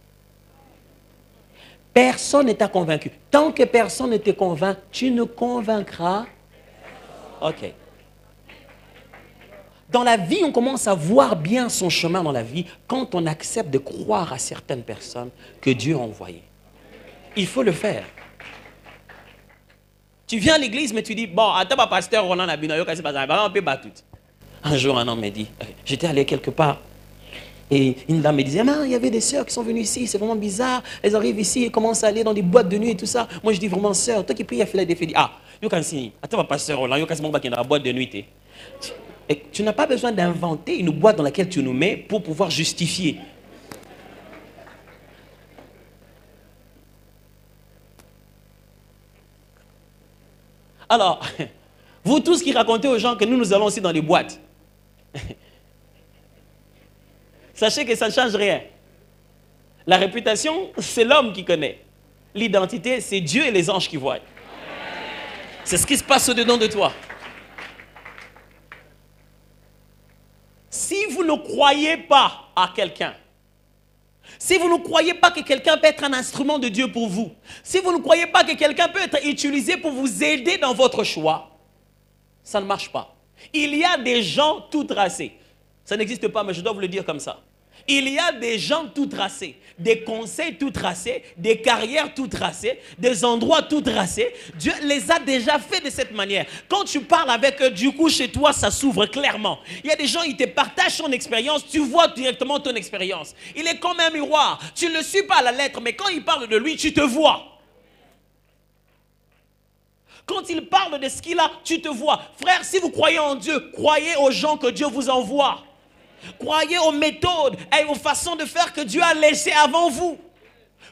Personne ne t'a convaincu. Tant que personne ne te convainc, tu ne convaincras. Ok. Dans la vie, on commence à voir bien son chemin dans la vie quand on accepte de croire à certaines personnes que Dieu a envoyées. Il faut le faire. Tu viens à l'église, mais tu dis, bon, attends, ma pasteur, on en a bien, on peut battre tout. Un jour, un homme m'a dit, j'étais allé quelque part, et une dame me disait, il y avait des sœurs qui sont venues ici, c'est vraiment bizarre, elles arrivent ici, elles commencent à aller dans des boîtes de nuit et tout ça. Moi, je dis vraiment, sœur, toi qui pries à Philadelphie, you can see, attends, ma pasteur, on a dans la boîte de nuit. Et tu n'as pas besoin d'inventer une boîte dans laquelle tu nous mets pour pouvoir justifier. Alors, vous tous qui racontez aux gens que nous allons aussi dans les boîtes, sachez que ça ne change rien. La réputation, c'est l'homme qui connaît. L'identité, c'est Dieu et les anges qui voient. C'est ce qui se passe au-dedans de toi. Si vous ne croyez pas à quelqu'un, si vous ne croyez pas que quelqu'un peut être un instrument de Dieu pour vous, si vous ne croyez pas que quelqu'un peut être utilisé pour vous aider dans votre choix, ça ne marche pas. Il y a des gens tout tracés. Ça n'existe pas, mais je dois vous le dire comme ça. Il y a des gens tout tracés, des conseils tout tracés, des carrières tout tracées, des endroits tout tracés. Dieu les a déjà fait de cette manière. Quand tu parles avec eux, du coup, chez toi, ça s'ouvre clairement. Il y a des gens, ils te partagent son expérience, tu vois directement ton expérience. Il est comme un miroir. Tu ne le suis pas à la lettre, mais quand il parle de lui, tu te vois. Quand il parle de ce qu'il a, tu te vois. Frère, si vous croyez en Dieu, croyez aux gens que Dieu vous envoie. Croyez aux méthodes et aux façons de faire que Dieu a laissées avant vous.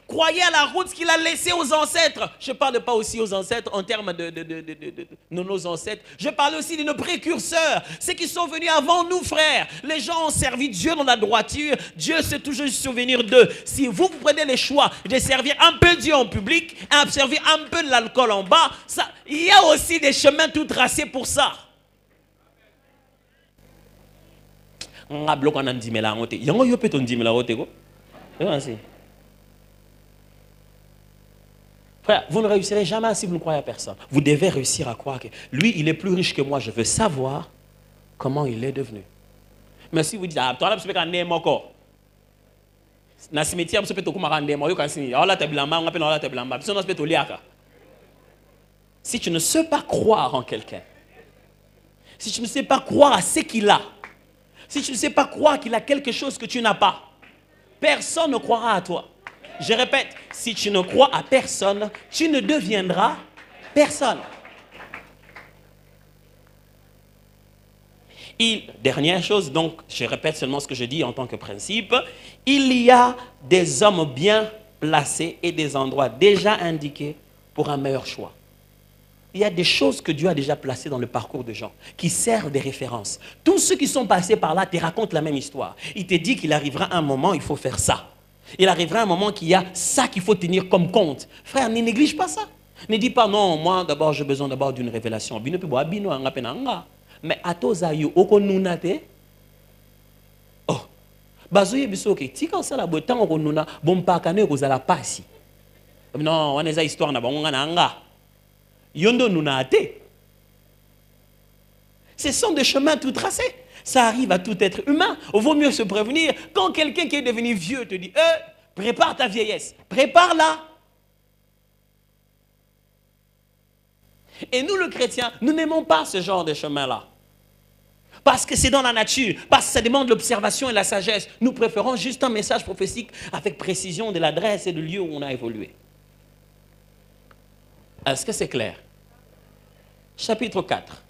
Croyez à la route qu'il a laissée aux ancêtres. Je ne parle pas aussi aux ancêtres en termes de nos ancêtres. Je parle aussi de nos précurseurs. Ceux qui sont venus avant nous, frères. Les gens ont servi Dieu dans la droiture. Dieu s'est toujours souvenir d'eux. Si vous prenez le choix de servir un peu Dieu en public, de servir un peu de l'alcool en bas, il y a aussi des chemins tout tracés pour ça. Frère, vous ne réussirez jamais si vous ne croyez à personne. Vous devez réussir à croire que lui, il est plus riche que moi. Je veux savoir comment il est devenu. Mais si vous dites, ah, toi là, tu peux pas encore. Dans le cimetière, tu peux pas si tu ne sais pas croire en quelqu'un, si tu ne sais pas croire à ce qu'il a, si tu ne sais pas croire qu'il a quelque chose que tu n'as pas, personne ne croira à toi. Je répète, si tu ne crois à personne, tu ne deviendras personne. Dernière chose, donc, je répète seulement ce que je dis en tant que principe, il y a des hommes bien placés et des endroits déjà indiqués pour un meilleur choix. Il y a des choses que Dieu a déjà placées dans le parcours de gens, qui servent de références. Tous ceux qui sont passés par là te racontent la même histoire. Il te dit qu'il arrivera un moment, il faut faire ça. Il arrivera un moment qu'il y a ça qu'il faut tenir comme compte. Frère, ne néglige pas ça. Ne dis pas non, moi d'abord j'ai besoin d'abord d'une révélation. Mais à tous aïeux, okonunate. Oh, bazoye bisoke. Si quand ça la botan okonuna, bon pas kane kozala pasi. Non, on est à histoire na bango nga. Yondo nunate. Ce sont des chemins tout tracés. Ça arrive à tout être humain. Il vaut mieux se prévenir. Quand quelqu'un qui est devenu vieux te dit, prépare ta vieillesse, prépare-la. Et nous, le chrétien, nous n'aimons pas ce genre de chemin-là. Parce que c'est dans la nature, parce que ça demande l'observation et la sagesse. Nous préférons juste un message prophétique avec précision de l'adresse et du lieu où on a évolué. Est-ce que c'est clair? Chapitre 4.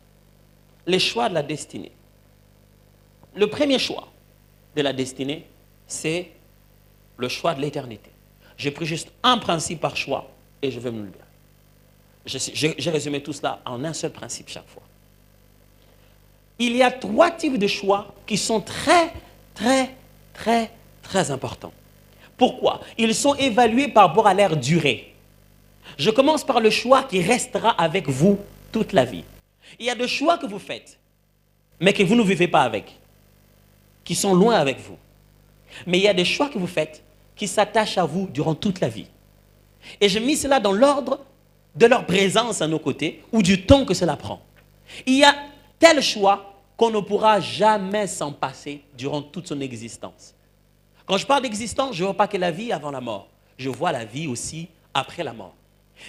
Les choix de la destinée. Le premier choix de la destinée, c'est le choix de l'éternité. J'ai pris juste un principe par choix et je vais me le dire. J'ai résumé tout cela en un seul principe chaque fois. Il y a 3 types de choix qui sont très importants. Pourquoi? Ils sont évalués par rapport à leur durée. Je commence par le choix qui restera avec vous toute la vie. Il y a des choix que vous faites, mais que vous ne vivez pas avec, qui sont loin avec vous. Mais il y a des choix que vous faites qui s'attachent à vous durant toute la vie. Et j'ai mis cela dans l'ordre de leur présence à nos côtés ou du temps que cela prend. Il y a tel choix qu'on ne pourra jamais s'en passer durant toute son existence. Quand je parle d'existence, je ne vois pas que la vie avant la mort. Je vois la vie aussi après la mort.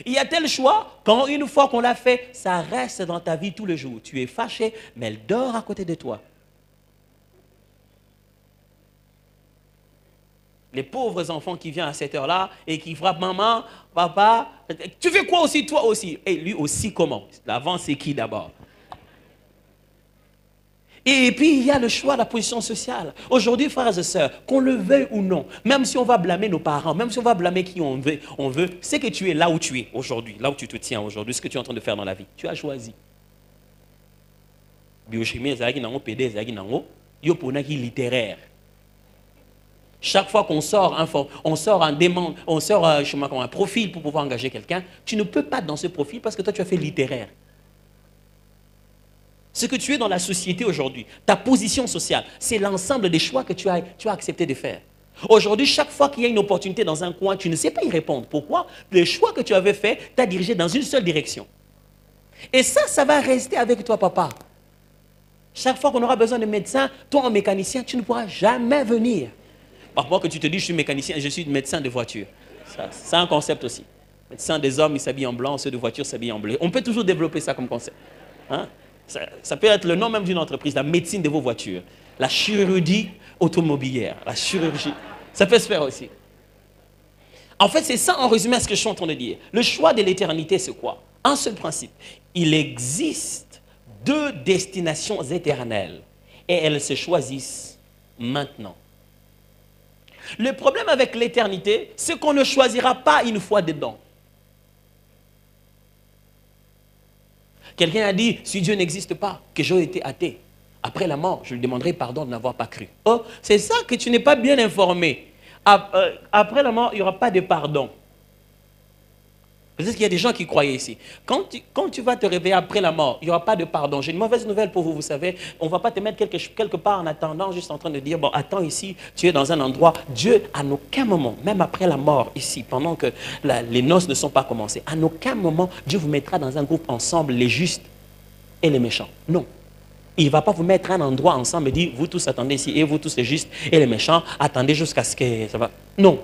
Il y a tel choix, quand une fois qu'on l'a fait, ça reste dans ta vie tous les jours. Tu es fâché, mais elle dort à côté de toi. Les pauvres enfants qui viennent à cette heure-là et qui frappent maman, papa, tu fais quoi aussi, toi aussi? Et lui aussi comment? L'avant, c'est qui d'abord? Et puis, il y a le choix de la position sociale. Aujourd'hui, frères et sœurs, qu'on le veuille ou non, même si on va blâmer nos parents, même si on va blâmer qui on veut, c'est que tu es là où tu es aujourd'hui, là où tu te tiens aujourd'hui, ce que tu es en train de faire dans la vie. Tu as choisi. Biochimie, littéraire. Chaque fois qu'on sort un profil pour pouvoir engager quelqu'un, tu ne peux pas dans ce profil parce que toi, tu as fait littéraire. Ce que tu es dans la société aujourd'hui, ta position sociale, c'est l'ensemble des choix que tu as accepté de faire. Aujourd'hui, chaque fois qu'il y a une opportunité dans un coin, tu ne sais pas y répondre. Pourquoi? Le choix que tu avais fait t'a dirigé dans une seule direction. Et ça va rester avec toi, papa. Chaque fois qu'on aura besoin de médecin, toi en mécanicien, tu ne pourras jamais venir. Parfois que tu te dis, je suis mécanicien et je suis médecin de voiture. C'est un concept aussi. Médecin des hommes, ils s'habillent en blanc, ceux de voiture s'habillent en bleu. On peut toujours développer ça comme concept. Hein? Ça peut être le nom même d'une entreprise, la médecine de vos voitures, la chirurgie automobilière, la chirurgie. Ça peut se faire aussi. En fait, c'est ça en résumé ce que je suis en train de dire. Le choix de l'éternité, c'est quoi? Un seul principe. Il existe deux destinations éternelles et elles se choisissent maintenant. Le problème avec l'éternité, c'est qu'on ne choisira pas une fois dedans. Quelqu'un a dit, si Dieu n'existe pas, que j'aurais été athée. Après la mort, je lui demanderai pardon de n'avoir pas cru. Oh, c'est ça que tu n'es pas bien informé. Après la mort, il n'y aura pas de pardon. Peut-être qu'il y a des gens qui croyaient ici. Quand tu vas te réveiller après la mort, il n'y aura pas de pardon. J'ai une mauvaise nouvelle pour vous, vous savez. On ne va pas te mettre quelque part en attendant, juste en train de dire, bon, attends ici, tu es dans un endroit. Dieu, à aucun moment, même après la mort ici, pendant que les noces ne sont pas commencées, à aucun moment, Dieu vous mettra dans un groupe ensemble, les justes et les méchants. Non. Il ne va pas vous mettre à un endroit ensemble et dire, vous tous attendez ici, et vous tous les justes et les méchants, attendez jusqu'à ce que ça va. Non.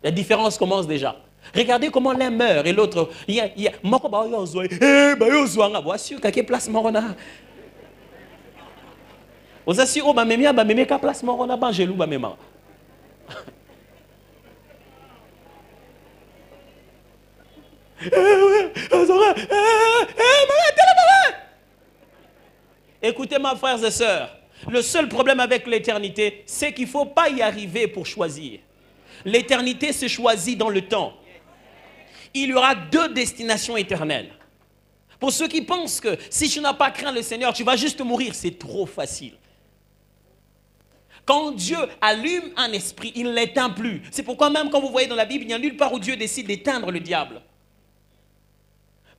La différence commence déjà. Regardez comment l'un meurt et l'autre. Écoutez, mes frères et sœurs, le seul problème avec l'éternité, c'est qu'il ne faut pas y arriver pour choisir. L'éternité se choisit dans le temps. Il y aura deux destinations éternelles. Pour ceux qui pensent que si tu n'as pas craint le Seigneur, tu vas juste mourir, c'est trop facile. Quand Dieu allume un esprit, il ne l'éteint plus. C'est pourquoi même quand vous voyez dans la Bible, il n'y a nulle part où Dieu décide d'éteindre le diable.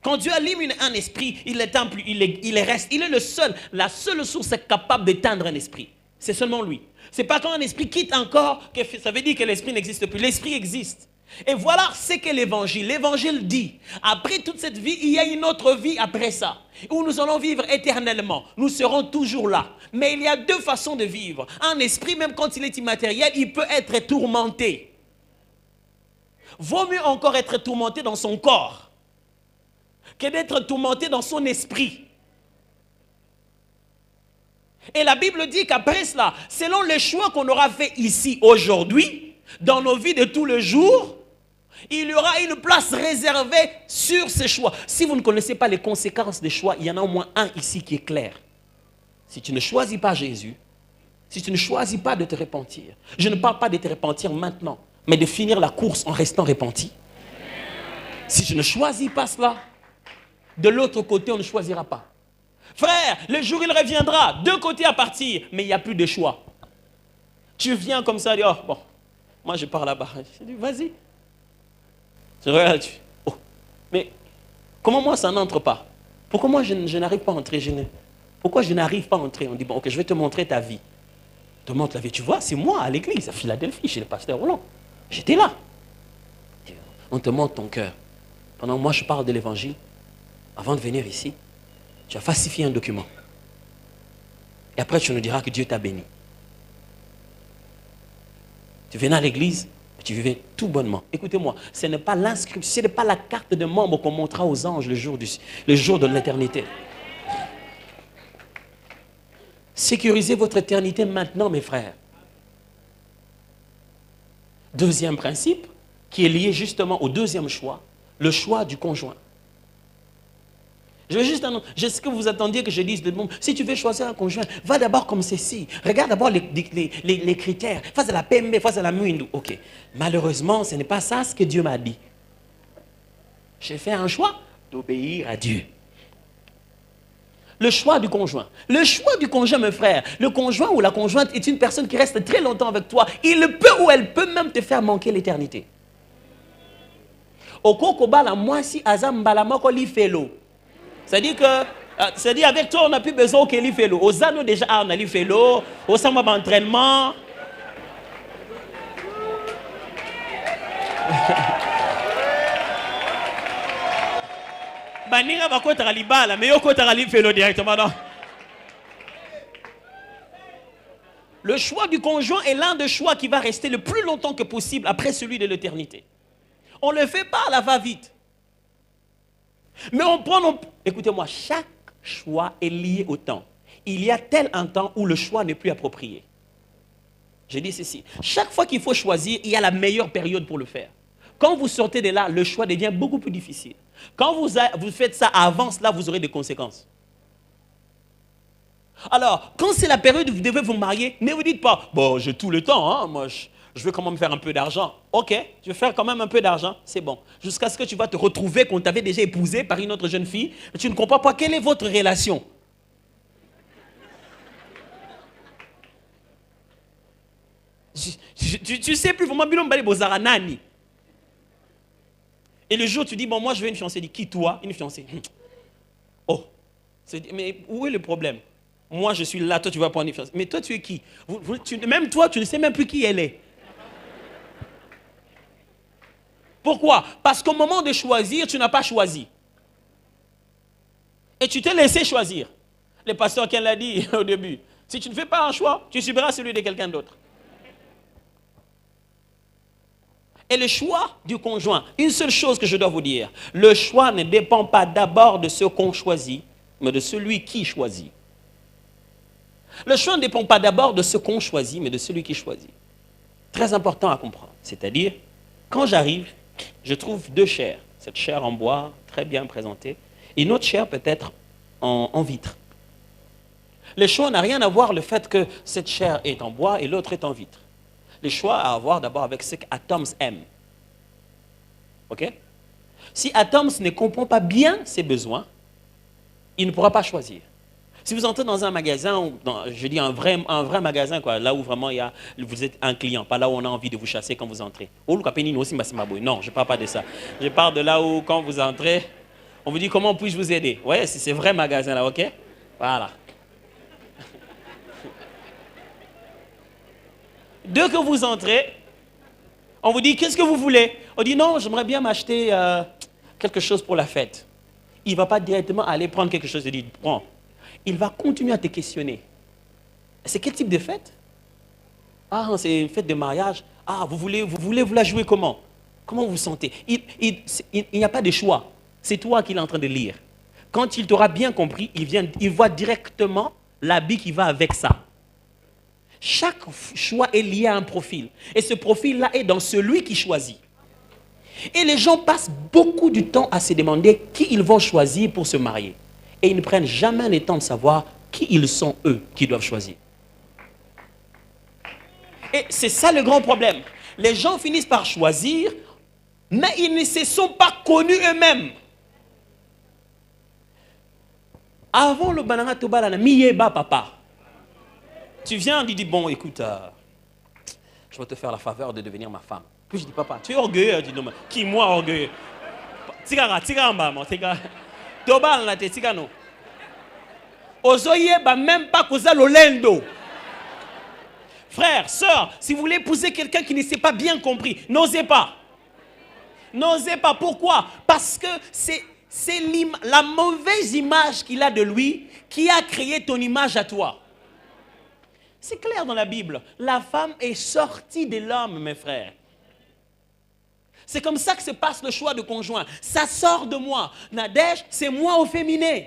Quand Dieu allume un esprit, il ne l'éteint plus, il reste. Il est le seul, la seule source capable d'éteindre un esprit. C'est seulement lui. Ce n'est pas quand un esprit quitte encore que ça veut dire que l'esprit n'existe plus. L'esprit existe. Et voilà ce qu'est l'évangile. L'évangile dit, après toute cette vie, il y a une autre vie après ça, où nous allons vivre éternellement. Nous serons toujours là. Mais il y a deux façons de vivre. Un esprit, même quand il est immatériel, il peut être tourmenté. Vaut mieux encore être tourmenté dans son corps que d'être tourmenté dans son esprit. Et la Bible dit qu'après cela, selon les choix qu'on aura fait ici, aujourd'hui, dans nos vies de tous les jours, il y aura une place réservée sur ces choix. Si vous ne connaissez pas les conséquences des choix, il y en a au moins un ici qui est clair. Si tu ne choisis pas Jésus, si tu ne choisis pas de te repentir, je ne parle pas de te repentir maintenant, mais de finir la course en restant repenti. Si tu ne choisis pas cela, de l'autre côté, on ne choisira pas. Frère, le jour il reviendra, deux côtés à partir, mais il n'y a plus de choix. Tu viens comme ça, dis, oh, bon, moi je pars là-bas. Je dis, vas-y. Je regarde, oh, mais comment moi ça n'entre pas? Pourquoi moi je n'arrive pas à entrer? Pourquoi je n'arrive pas à entrer? On dit, bon, ok, je vais te montrer ta vie. Je te montre la vie. Tu vois, c'est moi à l'église, à Philadelphie, chez le pasteur Roland. J'étais là. On te montre ton cœur. Pendant que moi je parle de l'évangile, avant de venir ici, tu as falsifié un document. Et après, tu nous diras que Dieu t'a béni. Tu venais à l'église, tu vivais tout bonnement. Écoutez-moi, ce n'est pas l'inscription, ce n'est pas la carte de membre qu'on montrera aux anges le jour de l'éternité. Sécurisez votre éternité maintenant, mes frères. Deuxième principe, qui est lié justement au deuxième choix, le choix du conjoint. Je sais que vous attendiez que je dise, si tu veux choisir un conjoint, va d'abord comme ceci. Regarde d'abord les critères. Face à la PMB, face à la Muindu. Ok. Malheureusement, ce n'est pas ça ce que Dieu m'a dit. J'ai fait un choix d'obéir à Dieu. Le choix du conjoint. Le choix du conjoint, mes frères. Le conjoint ou la conjointe est une personne qui reste très longtemps avec toi. Il peut ou elle peut même te faire manquer l'éternité. Okokobala mwasi azambala moko li felo. C'est-à-dire que, avec toi, on n'a plus besoin qu'il y ait l'eau. Aux anneaux déjà, on a fait l'eau. Au samedi d'entraînement. Baninga va côté à l'ibala, mais au côté à l'ifelo directement. Le choix du conjoint est l'un des choix qui va rester le plus longtemps que possible après celui de l'éternité. On ne le fait pas à la va-vite. Mais on prend... Écoutez-moi, chaque choix est lié au temps. Il y a tel un temps où le choix n'est plus approprié. Je dis ceci. Chaque fois qu'il faut choisir, il y a la meilleure période pour le faire. Quand vous sortez de là, le choix devient beaucoup plus difficile. Quand vous faites ça avant cela, vous aurez des conséquences. Alors, quand c'est la période où vous devez vous marier, ne vous dites pas, bon, j'ai tout le temps, hein, moi, je veux quand même faire un peu d'argent. Ok, tu veux faire quand même un peu d'argent, c'est bon. Jusqu'à ce que tu vas te retrouver qu'on t'avait déjà épousé par une autre jeune fille, tu ne comprends pas quelle est votre relation. Tu sais plus vraiment bien nani. Et le jour tu dis bon moi je veux une fiancée, dit qui toi? Une fiancée. Oh, mais où est le problème? Moi je suis là, toi tu vas prendre une fiancée. Mais toi tu es qui? Même toi tu ne sais même plus qui elle est. Pourquoi? Parce qu'au moment de choisir, tu n'as pas choisi. Et tu t'es laissé choisir. Le pasteur qui l'a dit au début. Si tu ne fais pas un choix, tu subiras celui de quelqu'un d'autre. Et le choix du conjoint, une seule chose que je dois vous dire, le choix ne dépend pas d'abord de ce qu'on choisit, mais de celui qui choisit. Le choix ne dépend pas d'abord de ce qu'on choisit, mais de celui qui choisit. Très important à comprendre. C'est-à-dire, quand j'arrive, je trouve deux chairs. Cette chair en bois, très bien présentée, et une autre chair peut-être en vitre. Le choix n'a rien à voir le fait que cette chair est en bois et l'autre est en vitre. Le choix a à voir d'abord avec ce qu'Atoms aime. Ok? Si Atoms ne comprend pas bien ses besoins, il ne pourra pas choisir. Si vous entrez dans un magasin, je dis un vrai magasin, quoi, là où vraiment vous êtes un client, pas là où on a envie de vous chasser quand vous entrez. Non, je ne parle pas de ça. Je parle de là où quand vous entrez, on vous dit comment puis-je vous aider. Vous voyez, c'est ce vrai magasin là, ok? Voilà. Dès que vous entrez, on vous dit, qu'est-ce que vous voulez? On dit, non, j'aimerais bien m'acheter quelque chose pour la fête. Il ne va pas directement aller prendre quelque chose et dire, prends. Il va continuer à te questionner. C'est quel type de fête? Ah, c'est une fête de mariage. Ah, vous voulez vous la jouer comment? Comment vous vous sentez? Il n'y a pas de choix. C'est toi qui es en train de lire. Quand il t'aura bien compris, il voit directement l'habit qui va avec ça. Chaque choix est lié à un profil. Et ce profil-là est dans celui qui choisit. Et les gens passent beaucoup de temps à se demander qui ils vont choisir pour se marier. Et ils ne prennent jamais le temps de savoir qui ils sont eux qui doivent choisir. Et c'est ça le grand problème. Les gens finissent par choisir, mais ils ne se sont pas connus eux-mêmes. Avant le banana tobalana, miyeba papa. Tu viens, il dit, bon, écoute, je vais te faire la faveur de devenir ma femme. Puis je dis, papa, tu es orgueilleux? Je dis, non, mais qui, moi, orgueilleux? Tigara, maman, tigara. Tobal, la te, tigano. Ozoye, bah, même pas causa l'olendo. Frère, sœur, si vous voulez épouser quelqu'un qui ne s'est pas bien compris, n'osez pas. N'osez pas. Pourquoi? Parce que c'est la mauvaise image qu'il a de lui qui a créé ton image à toi. C'est clair dans la Bible. La femme est sortie de l'homme, mes frères. C'est comme ça que se passe le choix de conjoint. Ça sort de moi. Nadège, c'est moi au féminin.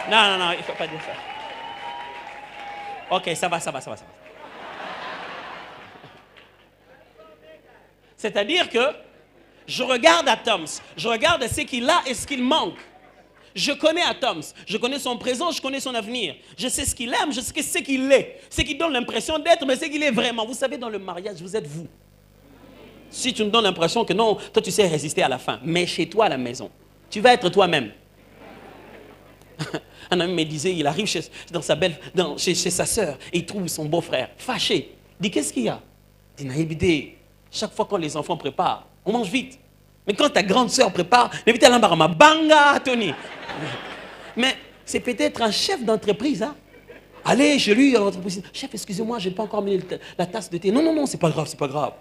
Non, il ne faut pas dire ça. Ok, ça va. C'est-à-dire que je regarde Atoms, je regarde ce qu'il a et ce qu'il manque. Je connais Atoms, je connais son présent, je connais son avenir. Je sais ce qu'il aime, je sais ce qu'il est. Ce qui donne l'impression d'être, mais ce qu'il est vraiment. Vous savez, dans le mariage, vous êtes vous. Si tu me donnes l'impression que non, toi tu sais résister à la fin, mais chez toi à la maison, tu vas être toi-même. Un ami me disait, il arrive chez sa sœur et il trouve son beau-frère fâché. Il dit, qu'est-ce qu'il y a? Il dit, Naïbidé, chaque fois que les enfants préparent, on mange vite. Mais quand ta grande sœur prépare, n'évitez l'embarras, banga, Tony. Mais c'est peut-être un chef d'entreprise. Hein? Allez chez lui, à l'entreprise. Chef, excusez-moi, je n'ai pas encore mis la tasse de thé. Non, c'est pas grave.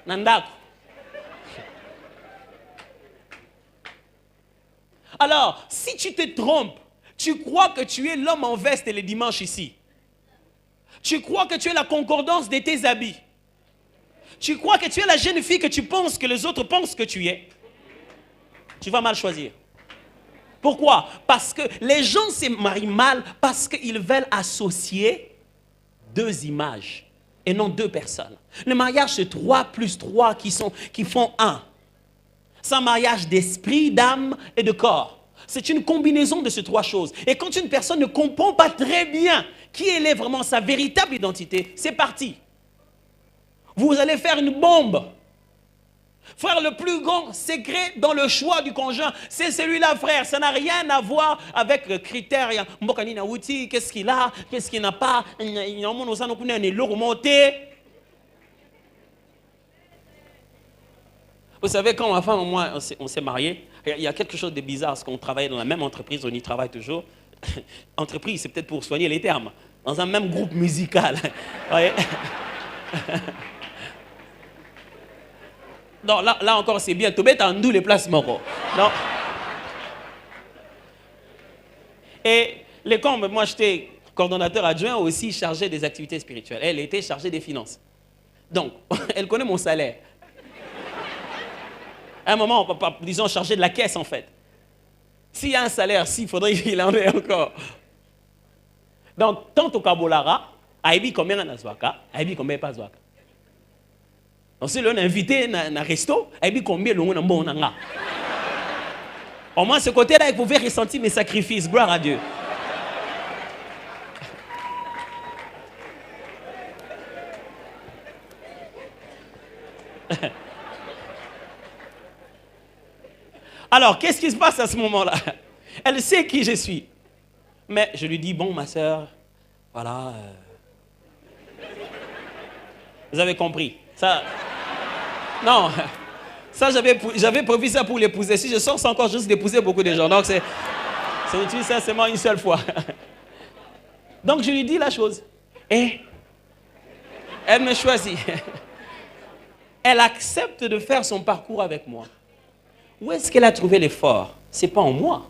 Nandak. Alors, si tu te trompes, tu crois que tu es l'homme en veste et les dimanches ici. Tu crois que tu es la concordance de tes habits. Tu crois que tu es la jeune fille que tu penses que les autres pensent que tu es. Tu vas mal choisir. Pourquoi? Parce que les gens se marient mal parce qu'ils veulent associer deux images et non deux personnes. Le mariage, c'est 3 plus 3 qui font un. C'est un mariage d'esprit, d'âme et de corps. C'est une combinaison de ces 3 choses. Et quand une personne ne comprend pas très bien qui elle est vraiment, sa véritable identité, c'est parti. Vous allez faire une bombe. Frère, le plus grand secret dans le choix du conjoint, c'est celui-là, frère. Ça n'a rien à voir avec le critère. Qu'est-ce qu'il a, qu'est-ce qu'il n'a pas. Vous savez, quand ma femme et moi, on s'est mariés, il y a quelque chose de bizarre, parce qu'on travaillait dans la même entreprise, on y travaille toujours. Entreprise, c'est peut-être pour soigner les termes. Dans un même groupe musical. Voyez. Non, là encore, c'est bien. Tu mets en nous les places moro. Non. Et les combes, moi, j'étais coordonnateur adjoint aussi chargé des activités spirituelles. Elle était chargée des finances. Donc, elle connaît mon salaire. À un moment, disons, chargé de la caisse, en fait. S'il y a un salaire, il faudrait qu'il en ait encore. Donc, tant au Kabolara, Aïbi combien on a Zwaka, Aïbi combien pas Zwaka. Donc, si l'on est invité dans un resto, Aïbi combien l'on a bon nanga. Au moins, ce côté-là, vous pouvez ressentir mes sacrifices. Gloire à Dieu. Alors, qu'est-ce qui se passe à ce moment-là? Elle sait qui je suis. Mais je lui dis, bon, ma soeur, voilà. Vous avez compris. Ça, non, ça, j'avais prévu ça pour l'épouser. Si je sors, c'est encore juste d'épouser beaucoup de gens. Donc, c'est utilisé seulement une seule fois. Donc, je lui dis la chose. Et elle me choisit. Elle accepte de faire son parcours avec moi. Où est-ce qu'elle a trouvé l'effort? Ce n'est pas en moi.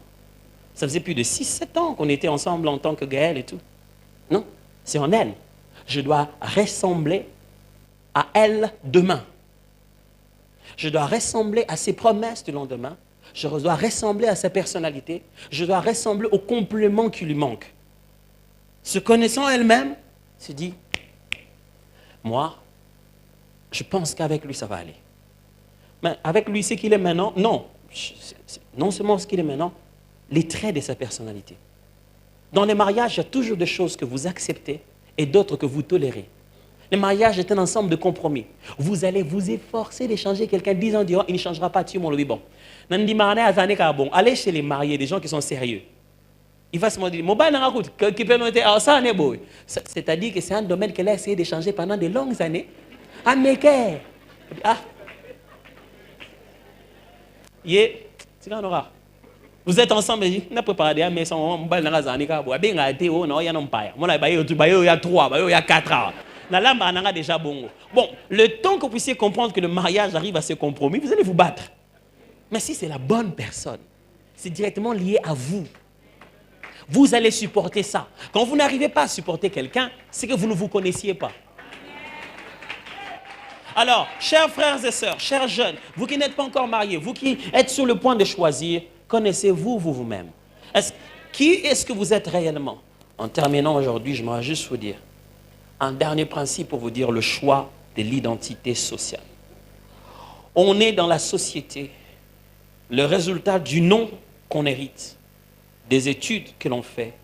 Ça faisait plus de 6-7 ans qu'on était ensemble en tant que Gaël et tout. Non, c'est en elle. Je dois ressembler à elle demain. Je dois ressembler à ses promesses du lendemain. Je dois ressembler à sa personnalité. Je dois ressembler au complément qui lui manque. Se connaissant elle-même, se dit, moi, je pense qu'avec lui, ça va aller. Mais avec lui, ce qu'il est maintenant, non. Non seulement ce qu'il est maintenant, les traits de sa personnalité. Dans les mariages, il y a toujours des choses que vous acceptez et d'autres que vous tolérez. Le mariage est un ensemble de compromis. Vous allez vous efforcer d'échanger quelqu'un 10 ans durant, il ne changera pas, tu m'en le dis bon. Allez chez les mariés, des gens qui sont sérieux. Il va se dire, c'est-à-dire que c'est un domaine qu'elle a essayé d'échanger pendant de longues années. Ah, mais qu'est-ce? Ah. Vous êtes ensemble, il n'a pas préparé des maisons, il y a 3, il y a 4 ans. Déjà bon. Bon, le temps que vous puissiez comprendre que le mariage arrive à ce compromis, vous allez vous battre. Mais si c'est la bonne personne, c'est directement lié à vous. Vous allez supporter ça. Quand vous n'arrivez pas à supporter quelqu'un, c'est que vous ne vous connaissiez pas. Alors, chers frères et sœurs, chers jeunes, vous qui n'êtes pas encore mariés, vous qui êtes sur le point de choisir, connaissez-vous vous-même? Qui est-ce que vous êtes réellement? En terminant aujourd'hui, je m'aimerais juste vous dire un dernier principe pour vous dire le choix de l'identité sociale. On est dans la société le résultat du nom qu'on hérite, des études que l'on fait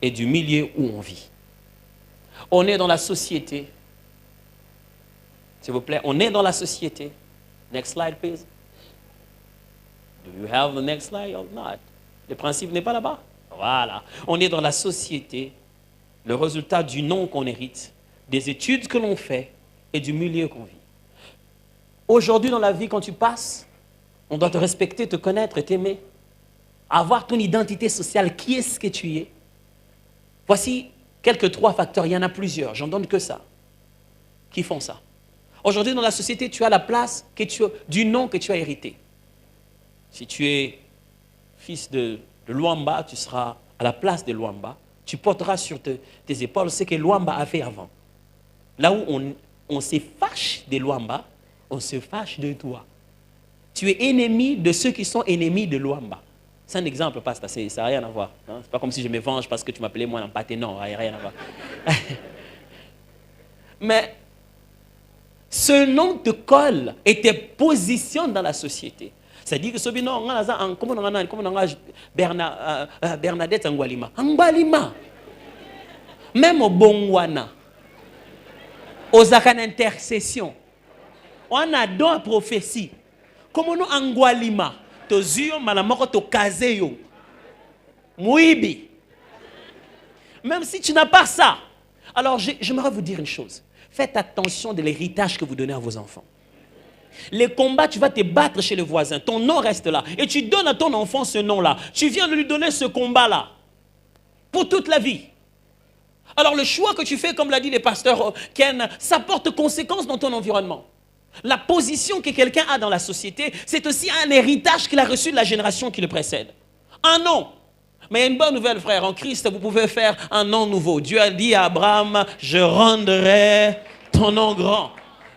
et du milieu où on vit. On est dans la société. S'il vous plaît, on est dans la société. Next slide, please. Do you have the next slide or not? Le principe n'est pas là-bas. Voilà. On est dans la société, le résultat du nom qu'on hérite, des études que l'on fait et du milieu qu'on vit. Aujourd'hui, dans la vie, quand tu passes, on doit te respecter, te connaître et t'aimer. Avoir ton identité sociale, qui est-ce que tu es? Voici quelques 3 facteurs, il y en a plusieurs, j'en donne que ça, qui font ça. Aujourd'hui, dans la société, tu as la place du nom que tu as hérité. Si tu es fils de Luamba, tu seras à la place de Luamba. Tu porteras sur tes épaules ce que Luamba a fait avant. Là où on se fâche de Luamba, on se fâche de toi. Tu es ennemi de ceux qui sont ennemis de Luamba. C'est un exemple, pasteur, ça n'a rien à voir. Hein? Ce n'est pas comme si je me venge parce que tu m'appelais moi Nampaté, non, il n'y a rien à voir. Mais ce nom te colle et te positionne dans la société. C'est-à-dire que ce nom, comment on a Bernadette Angwalima. Angwalima. Même au Bongwana, aux akan intercession, on a don à prophétie. Comment nous Angwalima, to zio malamoko to kazeyo, muibi. Même si tu n'as pas ça, alors j'aimerais vous dire une chose. Faites attention de l'héritage que vous donnez à vos enfants. Les combats, tu vas te battre chez le voisin. Ton nom reste là. Et tu donnes à ton enfant ce nom-là. Tu viens de lui donner ce combat-là. Pour toute la vie. Alors le choix que tu fais, comme l'a dit le pasteur Ken, ça porte conséquence dans ton environnement. La position que quelqu'un a dans la société, c'est aussi un héritage qu'il a reçu de la génération qui le précède. Un nom. Mais il y a une bonne nouvelle, frère. En Christ, vous pouvez faire un nom nouveau. Dieu a dit à Abraham, je rendrai ton nom grand.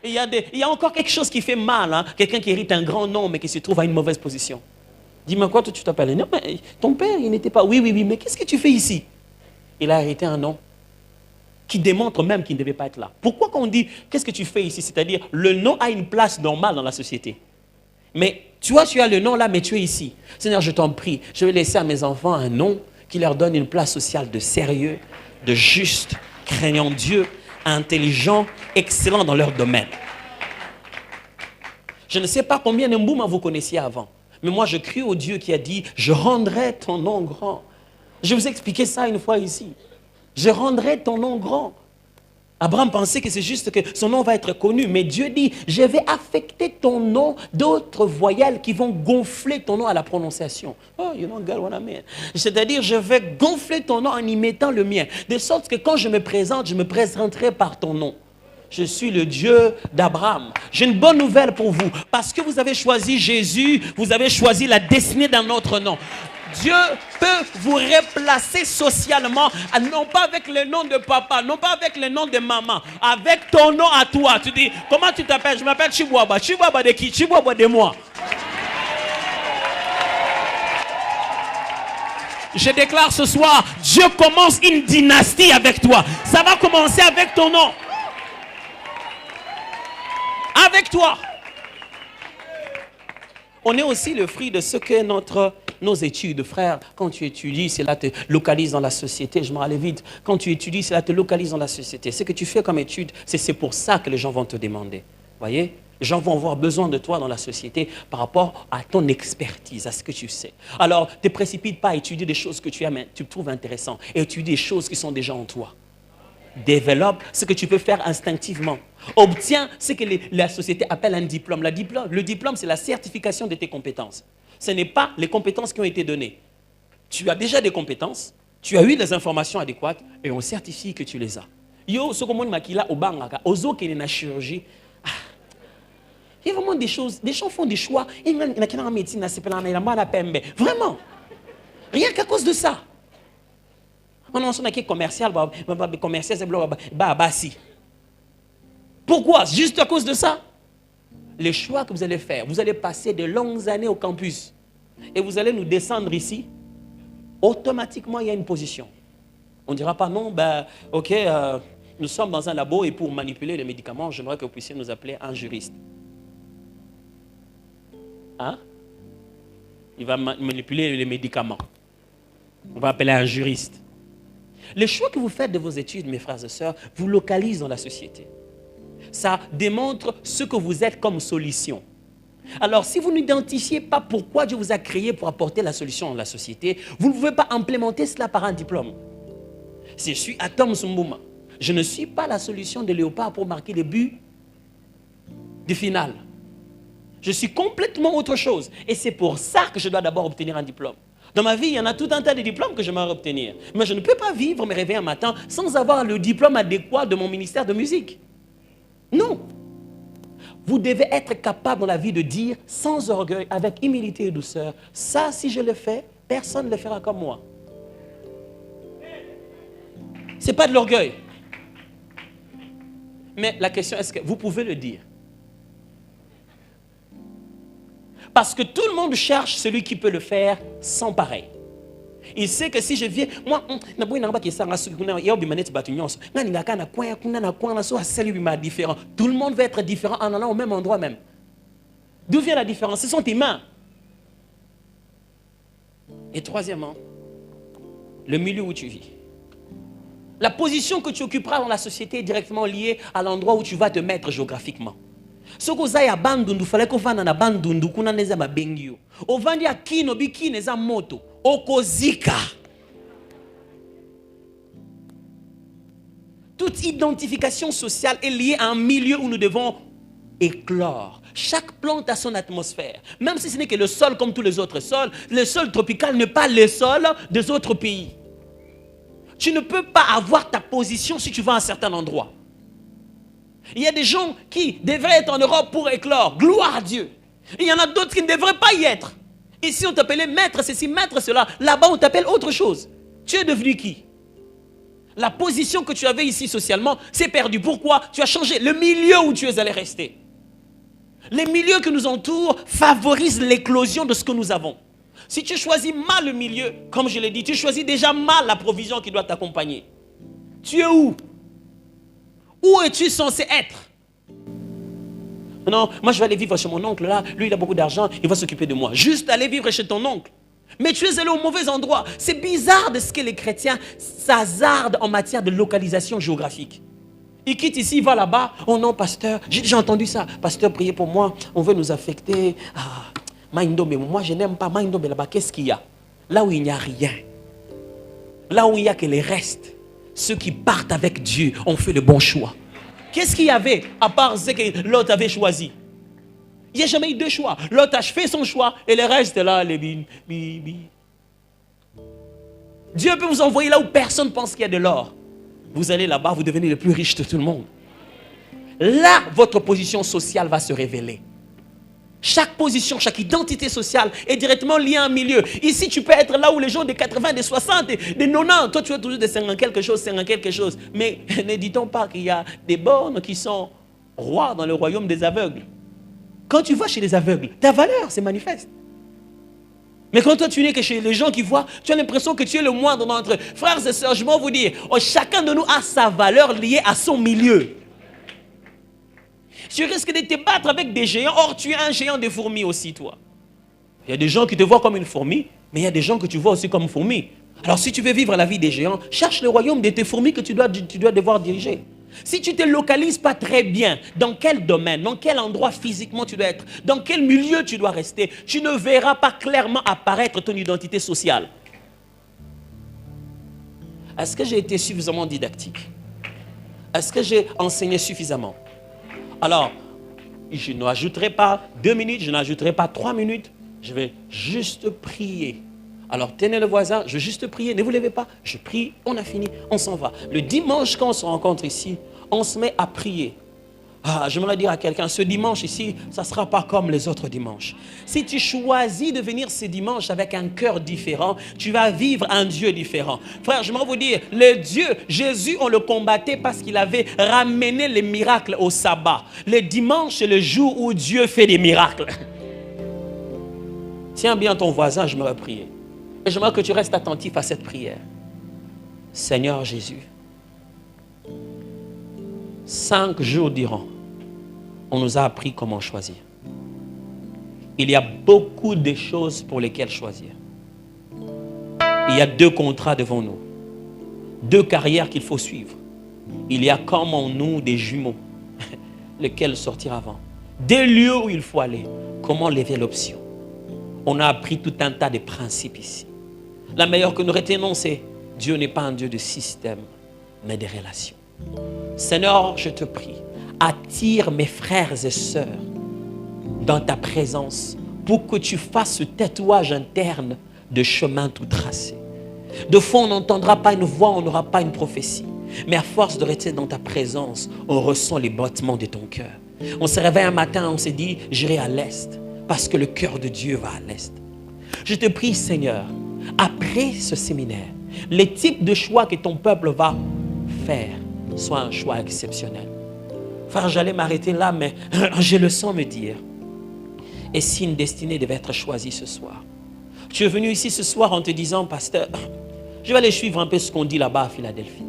Il y a encore quelque chose qui fait mal. Hein? Quelqu'un qui hérite un grand nom, mais qui se trouve à une mauvaise position. Dis-moi quoi, toi, tu t'appelles? Non, mais ton père, il n'était pas... Oui, mais qu'est-ce que tu fais ici? Il a hérité un nom qui démontre même qu'il ne devait pas être là. Pourquoi quand on dit, qu'est-ce que tu fais ici? C'est-à-dire, le nom a une place normale dans la société. Mais tu as le nom là, mais tu es ici. Seigneur, je t'en prie, je vais laisser à mes enfants un nom qui leur donne une place sociale de sérieux, de juste, craignant Dieu, intelligent, excellent dans leur domaine. Je ne sais pas combien de Mbouma vous connaissiez avant, mais moi je crie au Dieu qui a dit, je rendrai ton nom grand. Je vous ai expliqué ça une fois ici. Je rendrai ton nom grand. Abraham pensait que c'est juste que son nom va être connu, mais Dieu dit, je vais affecter ton nom d'autres voyelles qui vont gonfler ton nom à la prononciation. Oh, you don't get what I mean. C'est-à-dire, je vais gonfler ton nom en y mettant le mien, de sorte que quand je me présente, je me présenterai par ton nom. Je suis le Dieu d'Abraham. J'ai une bonne nouvelle pour vous. Parce que vous avez choisi Jésus, vous avez choisi la destinée d'un autre nom. Dieu peut vous replacer socialement, non pas avec le nom de papa, non pas avec le nom de maman, avec ton nom à toi. Tu dis, comment tu t'appelles? Je m'appelle Chibouaba. Chibouaba de qui? Chibouaba de moi. Je déclare ce soir, Dieu commence une dynastie avec toi. Ça va commencer avec ton nom. Avec toi. On est aussi le fruit de ce que nos études, frère, quand tu étudies, cela te localise dans la société. Je m'en allais vite. Quand tu étudies, cela te localise dans la société. Ce que tu fais comme étude, c'est pour ça que les gens vont te demander. Voyez? Les gens vont avoir besoin de toi dans la société par rapport à ton expertise, à ce que tu sais. Alors, ne te précipite pas à étudier des choses que tu trouves intéressantes. Et étudie des choses qui sont déjà en toi. Développe ce que tu peux faire instinctivement. Obtiens ce que la société appelle un diplôme. Le diplôme, c'est la certification de tes compétences. Ce n'est pas les compétences qui ont été données. Tu as déjà des compétences, tu as eu les informations adéquates et on certifie que tu les as. Yo, ce que moi makila obangaka, ozo qui est na chirurgie. Il y a vraiment des choses, des gens font des choix. Vraiment. Rien qu'à cause de ça. Pourquoi? Juste à cause de ça. Les choix que vous allez faire, vous allez passer de longues années au campus et vous allez nous descendre ici, automatiquement il y a une position. On ne dira pas non, ok, nous sommes dans un labo et pour manipuler les médicaments, j'aimerais que vous puissiez nous appeler un juriste. Hein? Il va manipuler les médicaments. On va appeler un juriste. Les choix que vous faites de vos études, mes frères et sœurs, vous localisent dans la société. Ça démontre ce que vous êtes comme solution. Alors, si vous n'identifiez pas pourquoi Dieu vous a créé pour apporter la solution dans la société, vous ne pouvez pas implémenter cela par un diplôme. Si je suis Atom Sumbouma, je ne suis pas la solution de Léopard pour marquer les buts du final. Je suis complètement autre chose. Et c'est pour ça que je dois d'abord obtenir un diplôme. Dans ma vie, il y en a tout un tas de diplômes que j'aimerais obtenir. Mais je ne peux pas vivre, me réveiller un matin sans avoir le diplôme adéquat de mon ministère de musique. Non. Vous devez être capable dans la vie de dire, sans orgueil, avec humilité et douceur, ça, si je le fais, personne ne le fera comme moi. Ce n'est pas de l'orgueil. Mais la question, est-ce que vous pouvez le dire? Parce que tout le monde cherche celui qui peut le faire sans pareil. Il sait que si je viens, moi, tout le monde va être différent en allant au même endroit même. D'où vient la différence? Ce sont tes mains. Et troisièmement, le milieu où tu vis. La position que tu occuperas dans la société est directement liée à l'endroit où tu vas te mettre géographiquement. Ce que vous avez à Bandundu, il fallait que vous ayez à Bandundu, vous avez à Bengio. Vous avez à Kino, vous avez à Moto. Okozika. Toute identification sociale est liée à un milieu où nous devons éclore. Chaque plante a son atmosphère. Même si ce n'est que le sol comme tous les autres sols, le sol tropical n'est pas le sol des autres pays. Tu ne peux pas avoir ta position si tu vas à un certain endroit. Il y a des gens qui devraient être en Europe pour éclore. Gloire à Dieu. Il y en a d'autres qui ne devraient pas y être. Ici, on t'appelait maître ceci, maître cela. Là-bas, on t'appelle autre chose. Tu es devenu qui? La position que tu avais ici socialement, c'est perdu. Pourquoi? Tu as changé le milieu où tu es allé rester. Les milieux qui nous entourent favorisent l'éclosion de ce que nous avons. Si tu choisis mal le milieu, comme je l'ai dit, tu choisis déjà mal la provision qui doit t'accompagner. Tu es où? Où es-tu censé être? Non, moi je vais aller vivre chez mon oncle là, lui il a beaucoup d'argent, il va s'occuper de moi. Juste aller vivre chez ton oncle. Mais tu es allé au mauvais endroit. C'est bizarre de ce que les chrétiens s'hasardent en matière de localisation géographique. Il quitte ici, il va là-bas. Oh non, pasteur, j'ai déjà entendu ça. Pasteur, priez pour moi, on veut nous affecter. Ah, Maindombe, moi je n'aime pas Maindombe là-bas. Qu'est-ce qu'il y a? Là où il n'y a rien. Là où il n'y a que les restes. Ceux qui partent avec Dieu ont fait le bon choix. Qu'est-ce qu'il y avait à part ce que l'autre avait choisi? Il n'y a jamais eu deux choix. L'autre a fait son choix et le reste là, les bin. Dieu peut vous envoyer là où personne pense qu'il y a de l'or. Vous allez là-bas, vous devenez le plus riche de tout le monde. Là, votre position sociale va se révéler. Chaque position, chaque identité sociale est directement liée à un milieu. Ici, tu peux être là où les gens des 80, des 60, des 90, toi tu es toujours des 50 quelque chose. Mais ne dit-on pas qu'il y a des bornes qui sont rois dans le royaume des aveugles? Quand tu vas chez les aveugles, ta valeur se manifeste. Mais quand toi tu n'es que chez les gens qui voient, tu as l'impression que tu es le moindre d'entre eux. Frères et sœurs, je vais vous dire, chacun de nous a sa valeur liée à son milieu. Tu risques de te battre avec des géants, or tu es un géant de fourmis aussi, toi. Il y a des gens qui te voient comme une fourmi, mais il y a des gens que tu vois aussi comme une fourmi. Alors si tu veux vivre la vie des géants, cherche le royaume de tes fourmis que tu dois devoir diriger. Si tu ne te localises pas très bien, dans quel domaine, dans quel endroit physiquement tu dois être, dans quel milieu tu dois rester, tu ne verras pas clairement apparaître ton identité sociale. Est-ce que j'ai été suffisamment didactique? Est-ce que j'ai enseigné suffisamment? Alors, je n'ajouterai pas 2 minutes, je n'ajouterai pas 3 minutes, je vais juste prier. Alors, tenez le voisin, je vais juste prier, ne vous levez pas, je prie, on a fini, on s'en va. Le dimanche, quand on se rencontre ici, on se met à prier. Ah, j'aimerais dire à quelqu'un, ce dimanche ici, ça ne sera pas comme les autres dimanches. Si tu choisis de venir ce dimanche avec un cœur différent, tu vas vivre un Dieu différent. Frère, j'aimerais vous dire, le Dieu, Jésus, on le combattait parce qu'il avait ramené les miracles au sabbat. Le dimanche, c'est le jour où Dieu fait des miracles. Tiens bien ton voisin, je me prier. Et j'aimerais que tu restes attentif à cette prière. Seigneur Jésus, 5 jours durant, on nous a appris comment choisir. Il y a beaucoup de choses pour lesquelles choisir. Il y a 2 contrats devant nous. 2 carrières qu'il faut suivre. Il y a comme en nous des jumeaux. Lequel sortir avant. 2 lieux où il faut aller. Comment lever l'option. On a appris tout un tas de principes ici. La meilleure que nous retenons, c'est Dieu n'est pas un Dieu de système, mais de relations. Seigneur, je te prie, attire mes frères et sœurs dans ta présence pour que tu fasses ce tatouage interne de chemin tout tracé. De fois, on n'entendra pas une voix, on n'aura pas une prophétie. Mais à force de rester dans ta présence, on ressent les battements de ton cœur. On se réveille un matin, on se dit, j'irai à l'est, parce que le cœur de Dieu va à l'est. Je te prie, Seigneur, après ce séminaire, les types de choix que ton peuple va faire soient un choix exceptionnel. Frère, j'allais m'arrêter là, mais je le sens me dire. Et si une destinée devait être choisie ce soir? Tu es venu ici ce soir en te disant, pasteur, je vais aller suivre un peu ce qu'on dit là-bas à Philadelphie.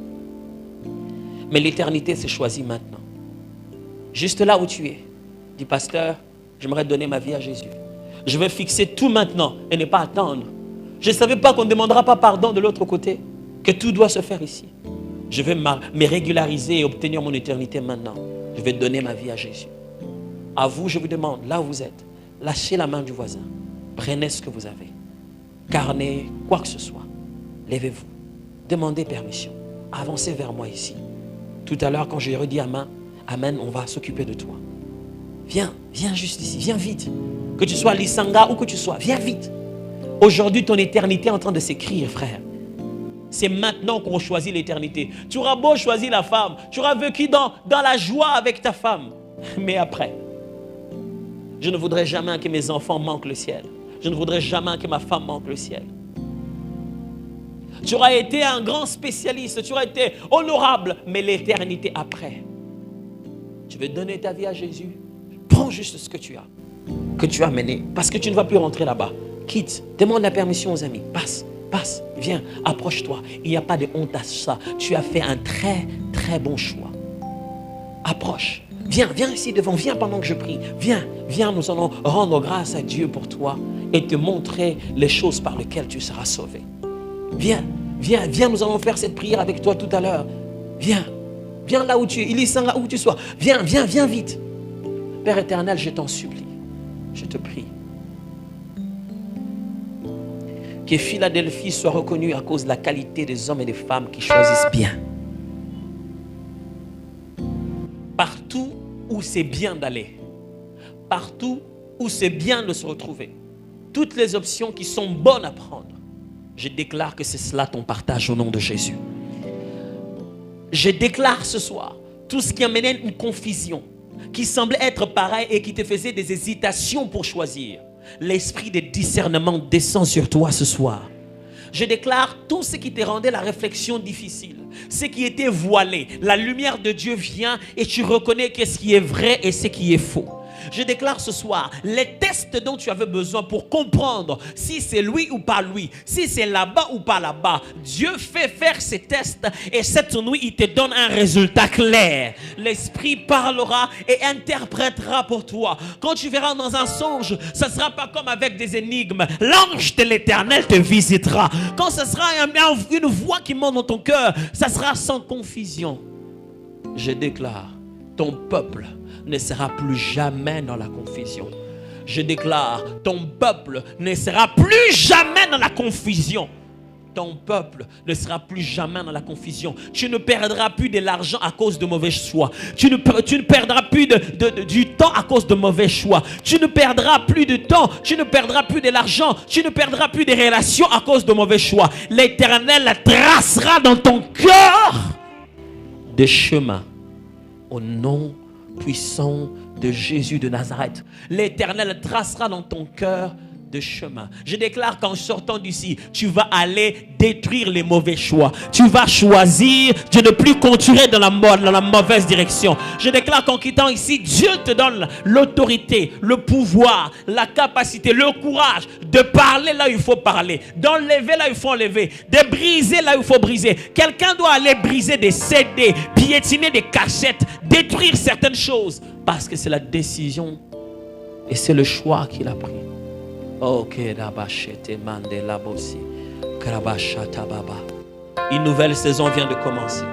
Mais l'éternité s'est choisie maintenant. Juste là où tu es, dis, pasteur, j'aimerais donner ma vie à Jésus. Je vais fixer tout maintenant et ne pas attendre. Je ne savais pas qu'on ne demandera pas pardon de l'autre côté, que tout doit se faire ici. Je vais me régulariser et obtenir mon éternité maintenant. Je vais donner ma vie à Jésus. À vous, je vous demande, là où vous êtes, lâchez la main du voisin. Prenez ce que vous avez. Carnet, quoi que ce soit. Levez-vous. Demandez permission. Avancez vers moi ici. Tout à l'heure, quand j'ai redit Amen, Amen, on va s'occuper de toi. Viens, viens juste ici, viens vite. Que tu sois à Lisanga ou que tu sois, viens vite. Aujourd'hui, ton éternité est en train de s'écrire, frère. C'est maintenant qu'on choisit l'éternité. Tu auras beau choisir la femme, tu auras vécu dans la joie avec ta femme. Mais après, je ne voudrais jamais que mes enfants manquent le ciel. Je ne voudrais jamais que ma femme manque le ciel. Tu auras été un grand spécialiste, tu auras été honorable, mais l'éternité après. Tu veux donner ta vie à Jésus? Prends juste ce que tu as mené, parce que tu ne vas plus rentrer là-bas. Quitte, demande la permission aux amis, passe, viens, approche-toi. Il n'y a pas de honte à ça. Tu as fait un très, très bon choix. Approche. Viens ici devant, viens pendant que je prie. Viens, nous allons rendre grâce à Dieu pour toi et te montrer les choses par lesquelles tu seras sauvé. Viens, nous allons faire cette prière avec toi tout à l'heure. Viens là où tu es, il est là où tu sois. Viens vite. Père éternel, je t'en supplie, je te prie. Que Philadelphie soit reconnue à cause de la qualité des hommes et des femmes qui choisissent bien. Partout où c'est bien d'aller, partout où c'est bien de se retrouver, toutes les options qui sont bonnes à prendre, je déclare que c'est cela ton partage au nom de Jésus. Je déclare ce soir, tout ce qui amenait une confusion, qui semblait être pareil et qui te faisait des hésitations pour choisir, l'esprit de discernement descend sur toi ce soir. Je déclare tout ce qui te rendait la réflexion difficile, ce qui était voilé. La lumière de Dieu vient et tu reconnais que ce qui est vrai et ce qui est faux. Je déclare ce soir, les tests dont tu avais besoin pour comprendre si c'est lui ou pas lui, si c'est là-bas ou pas là-bas, Dieu fait faire ces tests et cette nuit, il te donne un résultat clair. L'Esprit parlera et interprétera pour toi. Quand tu verras dans un songe, ça ne sera pas comme avec des énigmes. L'ange de l'Éternel te visitera. Quand ce sera une voix qui monte dans ton cœur, ça sera sans confusion. Je déclare, ton peuple ne sera plus jamais dans la confusion. Je déclare, ton peuple ne sera plus jamais dans la confusion. Ton peuple ne sera plus jamais dans la confusion. Tu ne perdras plus de l'argent à cause de mauvais choix. Tu ne perdras plus du temps à cause de mauvais choix. Tu ne perdras plus de temps. Tu ne perdras plus de l'argent. Tu ne perdras plus de relations à cause de mauvais choix. L'Éternel tracera dans ton cœur des chemins au nom puissant de Jésus de Nazareth. L'Éternel tracera dans ton cœur de chemin. Je déclare qu'en sortant d'ici, tu vas aller détruire les mauvais choix. Tu vas choisir de ne plus continuer dans la mauvaise direction. Je déclare qu'en quittant ici, Dieu te donne l'autorité, le pouvoir, la capacité, le courage de parler là où il faut parler, d'enlever là où il faut enlever, de briser là où il faut briser. Quelqu'un doit aller briser des CD, piétiner des cachettes, détruire certaines choses parce que c'est la décision et c'est le choix qu'il a pris. Une nouvelle saison vient de commencer.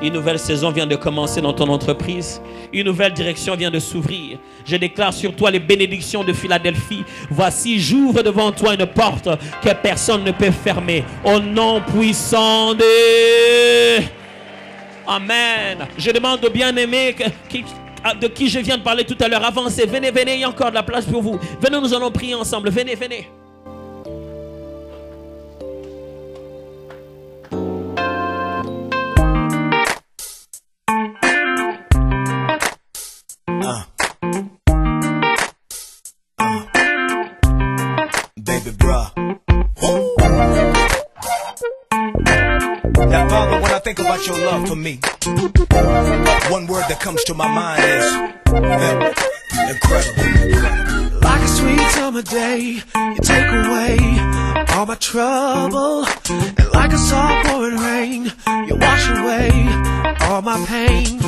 Une nouvelle saison vient de commencer dans ton entreprise. Une nouvelle direction vient de s'ouvrir. Je déclare sur toi les bénédictions de Philadelphie. Voici, j'ouvre devant toi une porte que personne ne peut fermer. Au nom puissant de... Amen. Je demande aux bien-aimés de qui je viens de parler tout à l'heure, avancez, venez, il y a encore de la place pour vous. Venez, nous allons prier ensemble. Venez. Baby bro. Now, Father, when I think about your love for me, one word that comes to my mind is incredible. Like a sweet summer day, you take away all my trouble. And like a soft pouring rain, you wash away all my pain.